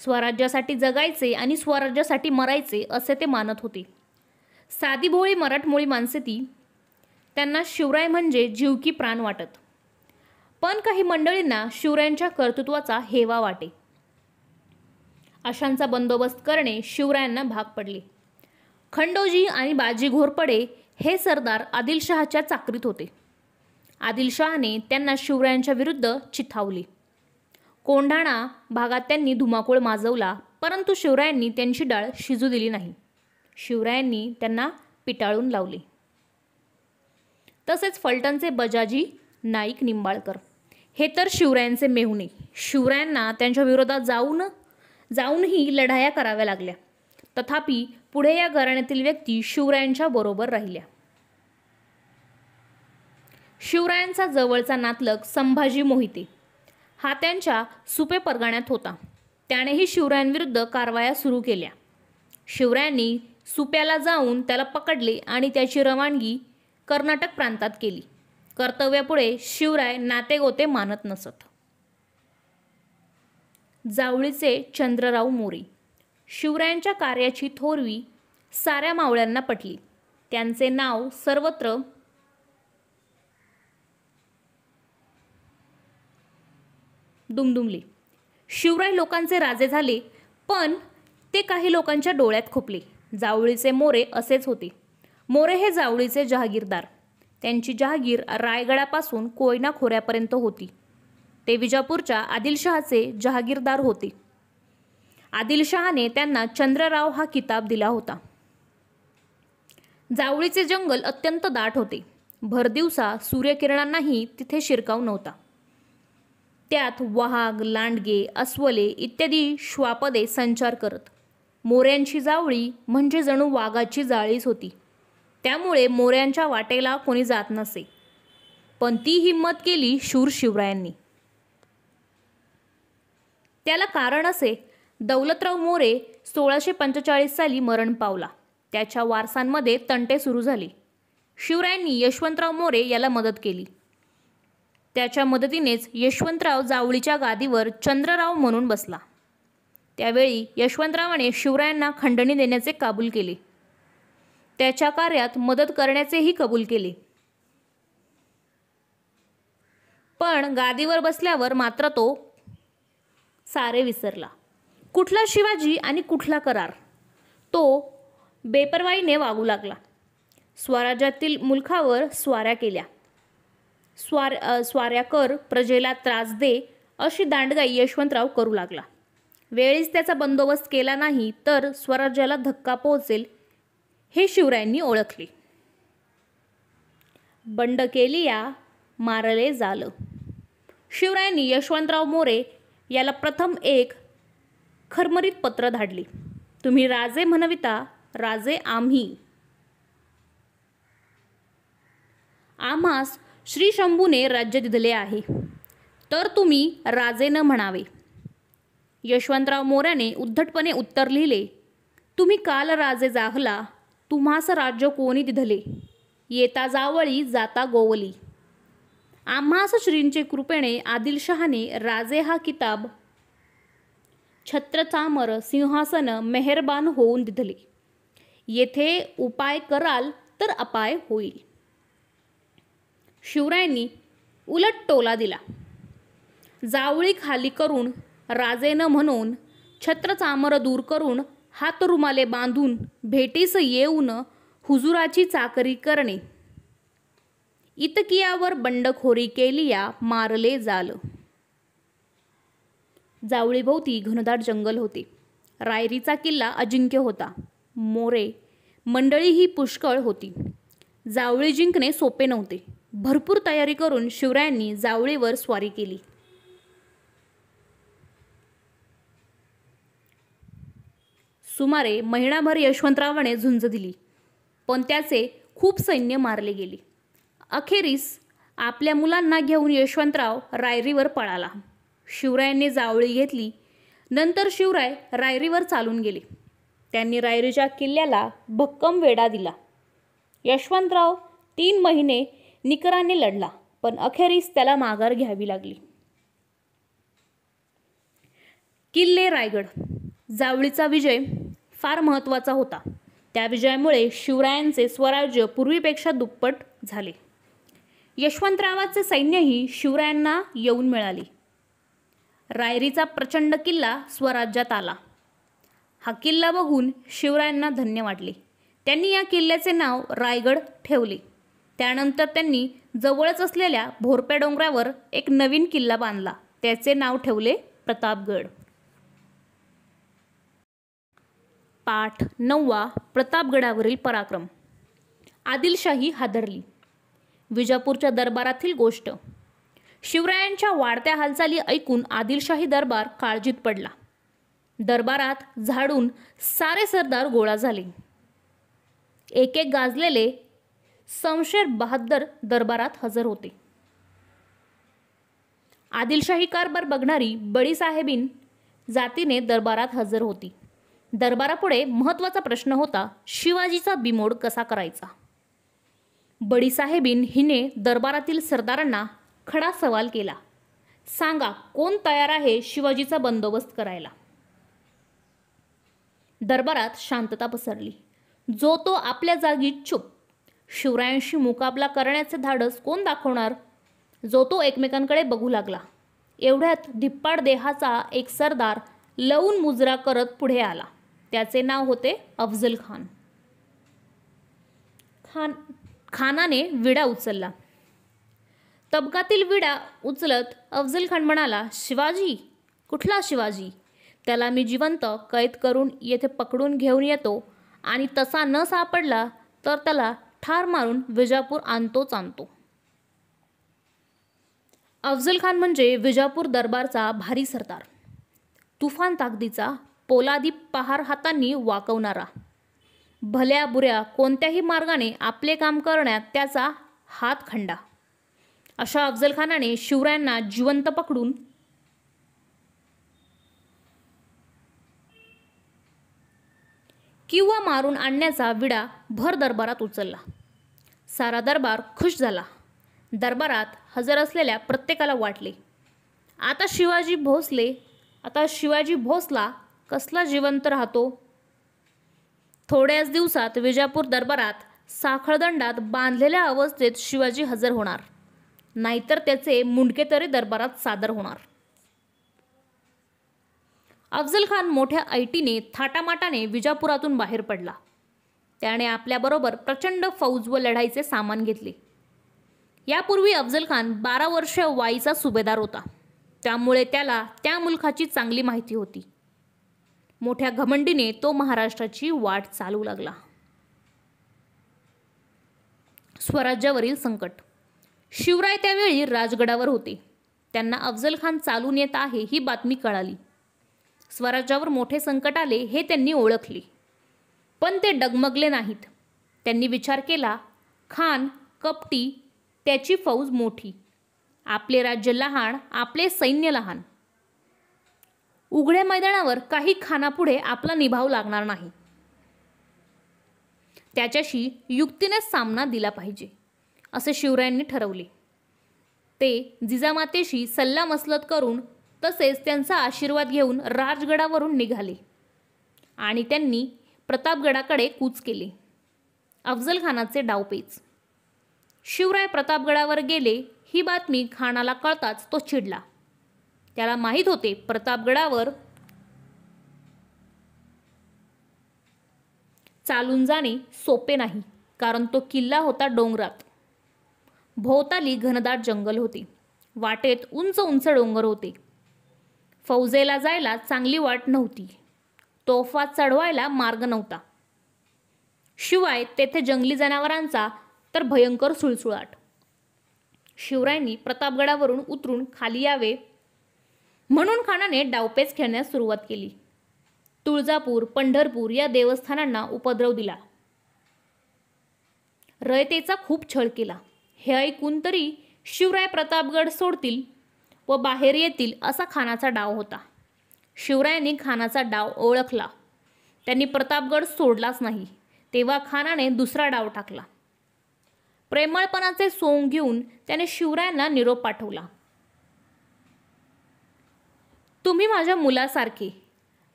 स्वराज्यासाठी जगायचे आणि स्वराज्यासाठी मरायचे असे ते मानत होते. साधी भोळी मराठमोळी माणसे ती. त्यांना शिवराय म्हणजे जीव की प्राण वाटत. पण काही मंडळींना शिवरायांच्या कर्तृत्वाचा हेवा वाटे. अशांचा बंदोबस्त करणे शिवरायांना भाग पडले. खंडोजी आणि बाजी घोरपडे हे सरदार आदिलशहाच्या चाकरीत होते. आदिलशहाने त्यांना शिवरायांच्या विरुद्ध चिथावले. कोंढाणा भागात त्यांनी धुमाकूळ माजवला, परंतु शिवरायांनी त्यांची डाळ शिजू दिली नाही. शिवरायांनी त्यांना पिटाळून लावले. तसेच फलटणचे बजाजी नाईक निंबाळकर हे तर शिवरायांचे मेहुणे. शिवरायांना त्यांच्या विरोधात जाऊनही लढाया कराव्या लागल्या. तथापि पुढे या घराण्यातील व्यक्ती शिवरायांच्या बरोबर राहिल्या. शिवरायांचा जवळचा नातलग संभाजी मोहिते हा त्यांच्या सुपे परगण्यात होता. त्यानेही शिवरायांविरुद्ध कारवाया सुरू केल्या. शिवरायांनी सुप्याला जाऊन त्याला पकडले आणि त्याची रवानगी कर्नाटक प्रांतात केली. कर्तव्यापुढे शिवराय नातेगोते मानत नसत. जावळीचे चंद्रराव मोरे. शिवरायांच्या कार्याची थोरवी साऱ्या मावळ्यांना पटली. त्यांचे नाव सर्वत्र दुमदुमले. शिवराय लोकांचे राजे झाले, पण ते काही लोकांच्या डोळ्यात खुपले. जावळीचे मोरे असेच होते. मोरे हे जावळीचे जहागीरदार. त्यांची जहागीर रायगडापासून कोयना खोऱ्यापर्यंत होती. ते विजापूरच्या आदिलशहाचे जहागीरदार होते. आदिलशहाने त्यांना चंद्रराव हा किताब दिला होता. जावळीचे जंगल अत्यंत दाट होते. भरदिवसा सूर्यकिरणांनाही तिथे शिरकाव नव्हता. त्यात वाघ, लांडगे, अस्वले इत्यादी श्वापदे संचार करत. मोऱ्यांची जावळी म्हणजे जणू वाघाची जाळीच होती. त्यामुळे मोऱ्यांच्या वाटेला कोणी जात नसे. पण ती हिंमत केली शूर शिवरायांनी. त्याला कारण असे, दौलतराव मोरे 1645 साली मरण पावला. त्याच्या वारसांमध्ये तंटे सुरू झाले. शिवरायांनी यशवंतराव मोरे याला मदत केली. त्याच्या मदतीनेच यशवंतराव जावळीच्या गादीवर चंद्रराव म्हणून बसला. त्यावेळी यशवंतरावाने शिवरायांना खंडणी देण्याचे कबूल केले. त्याच्या कार्यात मदत करण्याचेही कबूल केले. पण गादीवर बसल्यावर मात्र तो सारे विसरला. कुठला शिवाजी आणि कुठला करार. तो बेपर्वाईने वागू लागला. स्वराज्यातील मुलखावर स्वाऱ्या केल्या. स्वाऱ्या कर, प्रजेला त्रास दे अशी दांडगाई यशवंतराव करू लागला. वेळीच त्याचा बंदोबस्त केला नाही तर स्वराज्याला धक्का पोहोचेल हे शिवरायांनी ओळखले. बंड केलिया मारले जाल. शिवरायांनी यशवंतराव मोरे याला प्रथम एक खरमरीत पत्र धाडले. तुम्ही राजे म्हणविता, राजे आम्ही. आम्हास श्री शंभूने राज्य दिले आहे, तर तुम्ही राजे न म्हणावे. यशवंतराव मोऱ्याने उद्धटपणे उत्तर लिहिले. तुम्ही काल राजे जागला, तुम्हास राज्य कोणी दिधले. येता जावळी जाता गोवली. आम्हास श्रींचे कृपेने आदिलशहाने राजे हा किताब छत्र चामर सिंहासन मेहरबान होऊन दिधले. येथे उपाय कराल तर अपाय होईल. शिवरायांनी उलट टोला दिला. जावळी खाली करून राजे न म्हणून, छत्र चामर दूर करून, हात रुमाले बांधून भेटीस येऊन हुजुराची चाकरी करणे. इतकियावर बंडखोरी केलिया मारले जाल. जावळीभोवती घनदाट जंगल होते. रायरीचा किल्ला अजिंक्य होता. मोरे मंडळी ही पुष्कळ होती. जावळी जिंकणे सोपे नव्हते. भरपूर तयारी करून शिवरायांनी जावळीवर स्वारी केली. सुमारे महिनाभर यशवंतरावाने झुंज दिली, पण त्याचे खूप सैन्य मारले गेले. अखेरीस आपल्या मुलांना घेऊन यशवंतराव रायरीवर पळाला. शिवरायांनी जावळी घेतली. नंतर शिवराय रायरीवर चालून गेले. त्यांनी रायरीच्या किल्ल्याला भक्कम वेढा दिला. यशवंतराव 3 महिने निकराने लढला, पण अखेरीस त्याला माघार घ्यावी लागली. किल्ले रायगड. जावळीचा विजय फार महत्त्वाचा होता. त्या विजयामुळे शिवरायांचे स्वराज्य पूर्वीपेक्षा दुप्पट झाले. यशवंतरावाचे सैन्यही शिवरायांना येऊन मिळाले. रायरीचा प्रचंड किल्ला स्वराज्यात आला. हा किल्ला बघून शिवरायांना धन्य वाटले. त्यांनी या किल्ल्याचे नाव रायगड ठेवले. त्यानंतर त्यांनी जवळच असलेल्या भोरप्या डोंगरावर एक नवीन किल्ला बांधला. त्याचे नाव ठेवले प्रतापगड. पाठ 9. प्रतापगडावरील पराक्रम. आदिलशाही हादरली. विजापूरच्या दरबारातील गोष्ट. शिवरायांच्या वाढत्या हालचाली ऐकून आदिलशाही दरबार काळजीत पडला. दरबारात झाडून सारे सरदार गोळा झाले. एक एक गाजलेले शमशेर बहादर दरबारात हजर होते. आदिलशाही कारभार बघणारी बडीसाहेबीन जातीने दरबारात हजर होती. दरबारापुढे महत्त्वाचा प्रश्न होता, शिवाजीचा बिमोड कसा करायचा. बडीसाहेबीन हिने दरबारातील सरदारांना खडा सवाल केला. सांगा, कोण तयार आहे शिवाजीचा बंदोबस्त करायला. दरबारात शांतता पसरली. जो तो आपल्या जागी चूप. शिवरायांशी मुकाबला करण्याचे धाडस कोण दाखवणार. जो तो एकमेकांकडे बघू लागला. एवढ्यात धिप्पाड देहाचा एक सरदार लवून मुजरा करत पुढे आला. त्याचे नाव होते अफजल खान. खानाने विडा उचलला. तबकातील विडा उचलत अफजल खान म्हणाला, शिवाजी? कुठला शिवाजी? त्याला मी जिवंत कैद करून येथे पकडून घेऊन येतो आणि तसा न सापडला तर त्याला ठार मारून विजापूर आणतो. अफजल खान म्हणजे विजापूर दरबारचा भारी सरदार. तुफान ताकदीचा, पोलादी पहार हातांनी वाकवणारा. भल्या बुऱ्या कोणत्याही मार्गाने आपले काम करण्यात त्याचा हात खंडा. अशा अफजल खानाने शिवरायांना जिवंत पकडून किंवा मारून आणण्याचा विडा भर दरबारात उचलला. सारा दरबार खुश झाला. दरबारात हजर असलेल्या प्रत्येकाला वाटले, आता शिवाजी भोसला कसला जिवंत राहतो. थोड्याच दिवसात विजापूर दरबारात साखळदंडात बांधलेल्या अवस्थेत शिवाजी हजर होणार, नाहीतर त्याचे मुंडके तरी दरबारात सादर होणार. अफजल खान मोठ्या ऐटीने थाटामाटाने विजापुरातून बाहेर पडला. त्याने आपल्याबरोबर प्रचंड फौज व लढाईचे सामान घेतले. यापूर्वी अफजल खान 12 वर्ष वाईचा सुभेदार होता. त्यामुळे त्याला त्या मुलखाची चांगली माहिती होती. मोठ्या घमंडीने तो महाराष्ट्राची वाट चालू लागला. स्वराज्यावरील संकट. शिवराय त्यावेळी राजगडावर होते. त्यांना अफजल खान चालून येत आहे ही बातमी कळाली. स्वराज्यावर मोठे संकट आले हे त्यांनी ओळखले, पण ते डगमगले नाहीत. त्यांनी विचार केला, खान कपटी, त्याची फौज मोठी, आपले राज्य लहान, आपले सैन्य लहान. उघड्या मैदानावर काही खानापुढे आपला निभाव लागणार नाही. त्याच्याशी युक्तीने सामना दिला पाहिजे असे शिवरायांनी ठरवले. ते जिजामातेशी सल्लामसलत करून तसेच त्यांचा आशीर्वाद घेऊन राजगडावरून निघाले आणि त्यांनी प्रतापगडाकडे कूच केले. अफजल खानाचे डावपेच. शिवराय प्रतापगडावर गेले ही बातमी खानाला कळताच तो चिडला. त्याला माहीत होते प्रतापगडावर चालून जाणे सोपे नाही, कारण तो किल्ला होता डोंगरात. भोवताली घनदाट जंगल होते. वाटेत उंच उंच डोंगर होते. फौजेला जायला चांगली वाट नव्हती. तोफा चढवायला मार्ग नव्हता. शिवाय तेथे जंगली जनावरांचा तर भयंकर सुळसुळाट. शिवरायांनी प्रतापगडावरून उतरून खाली यावे म्हणून खानाने डावपेच खेळण्यास सुरुवात केली. तुळजापूर, पंढरपूर या देवस्थानांना उपद्रव दिला. रयतेचा खूप छळ केला. हे ऐकून तरी शिवराय प्रतापगड सोडतील व बाहेर येतील असा खानाचा डाव होता. शिवरायांनी खानाचा डाव ओळखला. त्यांनी प्रतापगड सोडलाच नाही. तेव्हा खानाने दुसरा डाव टाकला. प्रेमळपणाचे सोंग घेऊन त्याने शिवरायांना निरोप पाठवला. तुम्ही माझ्या मुलासारखे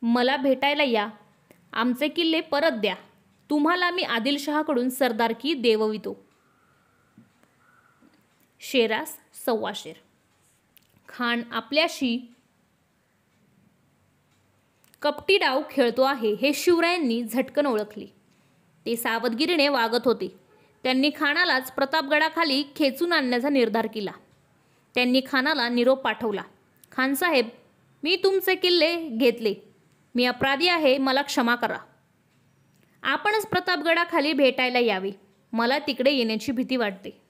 मला भेटायला या. आमचे किल्ले परत द्या. तुम्हाला मी आदिलशहाकडून सरदारकी देववितो. शेरास सव्वा शेर. खान आपल्याशी कपटी डाव खेळतो आहे हे शिवरायांनी झटकन ओळखले. ते सावधगिरीने वागत होते. त्यांनी खानालाच प्रतापगडाखाली खेचून आणण्याचा निर्धार केला. त्यांनी खानाला निरोप पाठवला. खानसाहेब, मी तुमचे किल्ले घेतले. मी अपराधी आहे, मला क्षमा करा. आपणच प्रतापगडाखाली भेटायला यावे. मला तिकडे येण्याची भीती वाटते.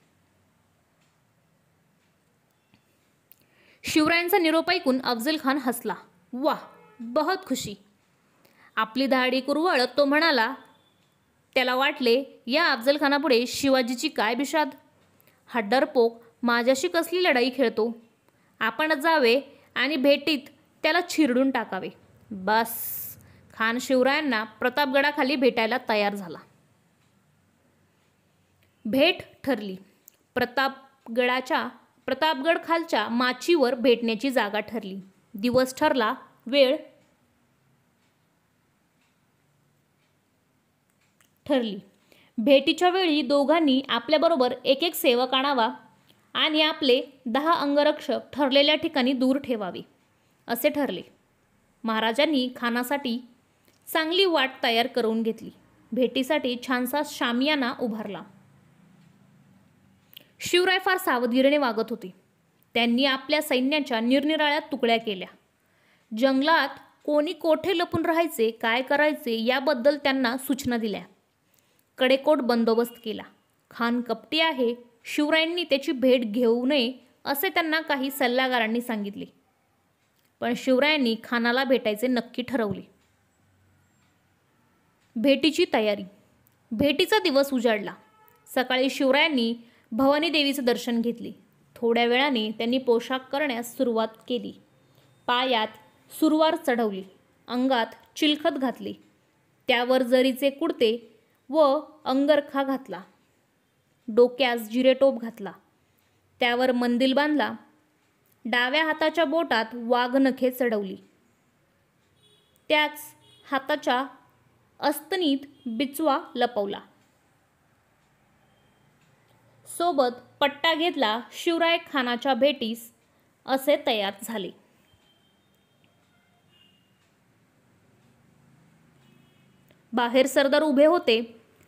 शिवरायांचा निरोप ऐकून अफजल खान हसला. वाह, बहुत खुशी. आपली दाढी कुरवळत तो म्हणाला. त्याला वाटले या अफजल खानापुढे शिवाजीची काय बिशाद. हा डरपोक माझ्याशी कसली लढाई खेळतो. आपणच जावे आणि भेटीत त्याला चिरडून टाकावे. बस. खान शिवरायांना प्रतापगडाखाली भेटायला तयार झाला. भेट ठरली. प्रतापगड खालच्या माचीवर भेटण्याची जागा ठरली. दिवस ठरला. वेळ ठरली. भेटीच्या वेळी दोघांनी आपल्याबरोबर एक सेवक आणावा आणि आपले 10 अंगरक्षक ठरलेल्या ठिकाणी दूर ठेवावे असे ठरले. महाराजांनी खानासाठी चांगली वाट तयार करून घेतली. भेटीसाठी छानसा शामियाना उभारला. शिवराय फार सावधगिरीने वागत होते. त्यांनी आपल्या सैन्याच्या निरनिराळ्या तुकड्या केल्या. जंगलात कोणी कोठे लपून राहायचे, काय करायचे याबद्दल त्यांना सूचना दिल्या. कडेकोट बंदोबस्त केला. खान कपटी आहे, शिवरायांनी त्याची भेट घेऊ नये असे त्यांना काही सल्लागारांनी सांगितले. पण शिवरायांनी खानाला भेटायचे नक्की ठरवले. भेटीची तयारी. भेटीचा दिवस उजाडला. सकाळी शिवरायांनी भवानी देवीचे दर्शन घेतले. थोड्या वेळाने त्यांनी पोशाख करण्यास सुरुवात केली. पायात सुरवार चढवली. अंगात चिलखत घातले. त्यावर जरीचे कुडते व अंगरखा घातला. डोक्यास जिरेटोप घातला. त्यावर मंदिल बांधला. डाव्या हाताच्या बोटात वाघनखे चढवली. त्याच हाताच्या अस्तनीत बिचवा लपवला. सोबत पट्टा घेतला. शिवराय खानाच्या भेटीस असे तयार झाले. बाहेर सरदार उभे होते.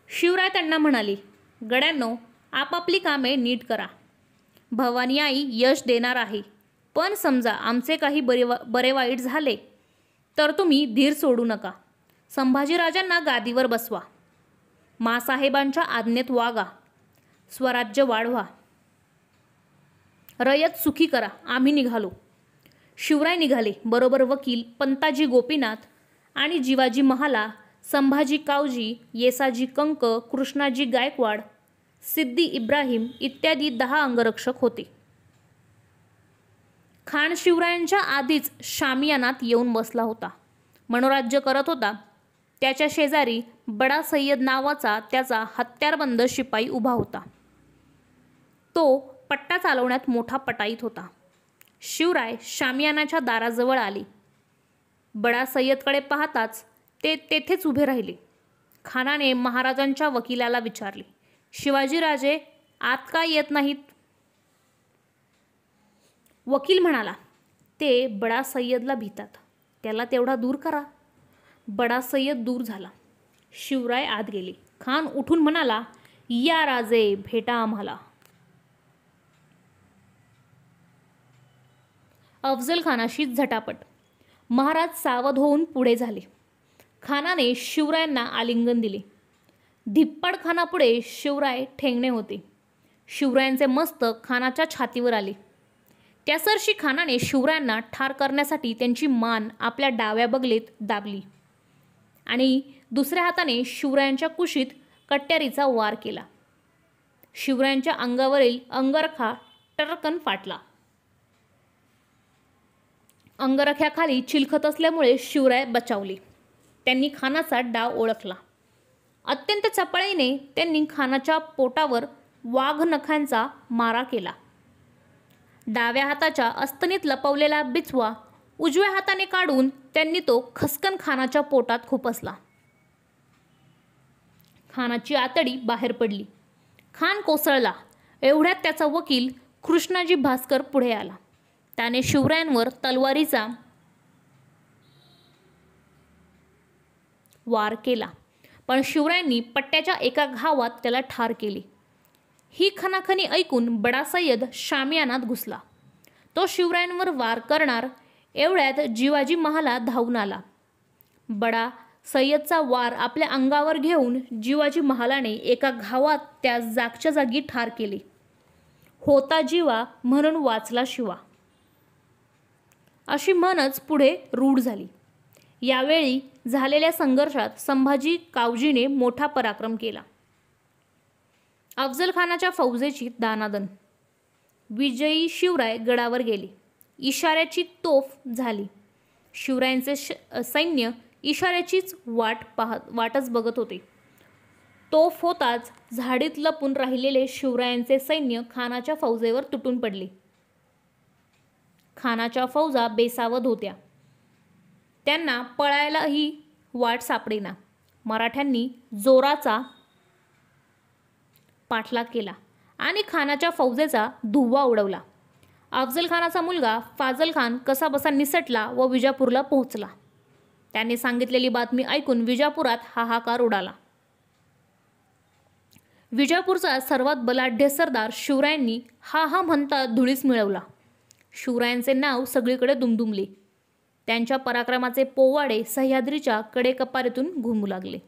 शिवराय त्यांना म्हणाले, गड्यांनो, आपापली कामे नीट करा. भवानी आई यश देणार आहे. पण समजा आमचे काही बरे वाईट झाले तर तुम्ही धीर सोडू नका. संभाजीराजांना गादीवर बसवा. मासाहेबांच्या आज्ञेत वागा. स्वराज्य वाढवा. रयत सुखी करा. आम्ही निघालो. शिवराय निघाले. बरोबर वकील, पंताजी गोपीनाथ आणि जिवाजी महाला, संभाजी कावजी, येसाजी कंक, कृष्णाजी गायकवाड, सिद्दी इब्राहिम इत्यादी 10 अंगरक्षक होते. खान शिवरायांच्या आधीच शामियानात येऊन बसला होता. मनोराज्य करत होता. त्याच्या शेजारी बडा सय्यद नावाचा त्याचा हत्यारबंद शिपाई उभा होता. तो पट्टा चालवण्यात मोठा पटाईत होता. शिवराय शामियानाच्या दाराजवळ आले. बडा सय्यदकडे पाहताच ते तेथेच उभे राहिले. खानाने महाराजांच्या वकिलाला विचारले, शिवाजीराजे आत का येत नाहीत? वकील म्हणाला, ते बडा सय्यदला भितात. त्याला तेवढा दूर करा. बडा सय्यद दूर झाला. शिवराय आत गेले. खान उठून म्हणाला, या राजे, भेटा आम्हाला. अफजल खानाशी झटापट. महाराज सावध होऊन पुढे झाले. खानाने शिवरायांना आलिंगन दिले. धिप्पाड खानापुढे शिवराय ठेंगणे होते. शिवरायांचे मस्तक खानाच्या छातीवर आले. त्यासरशी खानाने शिवरायांना ठार करण्यासाठी त्यांची मान आपल्या डाव्या बगलेत दाबली आणि दुसऱ्या हाताने शिवरायांच्या कुशीत कट्यारीचा वार केला. शिवरायांच्या अंगावरील अंगरखा टरकन फाटला. अंगरख्याखाली चिलखत असल्यामुळे शिवराय बचावले. त्यांनी खानाचा डाव ओळखला. अत्यंत चपळाईने त्यांनी खानाच्या पोटावर वाघनखांचा मारा केला. डाव्या हाताच्या अस्तनीत लपवलेला बिचवा उजव्या हाताने काढून त्यांनी तो खसकन खानाच्या पोटात खुपसला. खानाची आतडी बाहेर पडली. खान कोसळला. एवढ्यात त्याचा वकील कृष्णाजी भास्कर पुढे आला. त्याने शिवरायांवर तलवारीचा वार केला, पण शिवरायांनी पट्ट्याच्या एका घावात त्याला ठार केले. ही खणाखणी ऐकून बडा सय्यद शामियानात घुसला. तो शिवरायांवर वार करणार एवढ्यात जिवाजी महाला धावून आला. बडा सय्यदचा वार आपल्या अंगावर घेऊन जिवाजी महालाने एका घावात त्या जागच्या जागी ठार केले. होता जीवा म्हणून वाचला शिवा, अशी म्हणच पुढे रूढ झाली. यावेळी झालेल्या संघर्षात संभाजी कावजीने मोठा पराक्रम केला. अफजल खानाच्या फौजेची दानादन. विजयी शिवराय गडावर गेले. इशाऱ्याची तोफ झाली. शिवरायांचे सैन्य इशाऱ्याचीच वाटच बघत होते. तोफ होताच झाडीत लपून राहिलेले शिवरायांचे सैन्य खानाच्या फौजेवर तुटून पडले. खानाच्या फौजा बेसावध होत्या. त्यांना पळायलाही वाट सापडेना. मराठ्यांनी जोराचा पाठलाग केला आणि खानाच्या फौजेचा धुव्वा उडवला. अफजल खानाचा मुलगा फाजल खान कसाबसा निसटला व विजापूरला पोहोचला. त्याने सांगितलेली बातमी ऐकून विजापुरात हाहाकार उडाला. विजापूरचा सर्वात बलाढ्य सरदार शिवरायांनी हा हा म्हणता धुळीस मिळवला. शिवरायांचे नाव सगळीकडे दुमदुमले. त्यांच्या पराक्रमाचे पोवाडे सह्याद्रीच्या कडेकपारीतून घुमू लागले.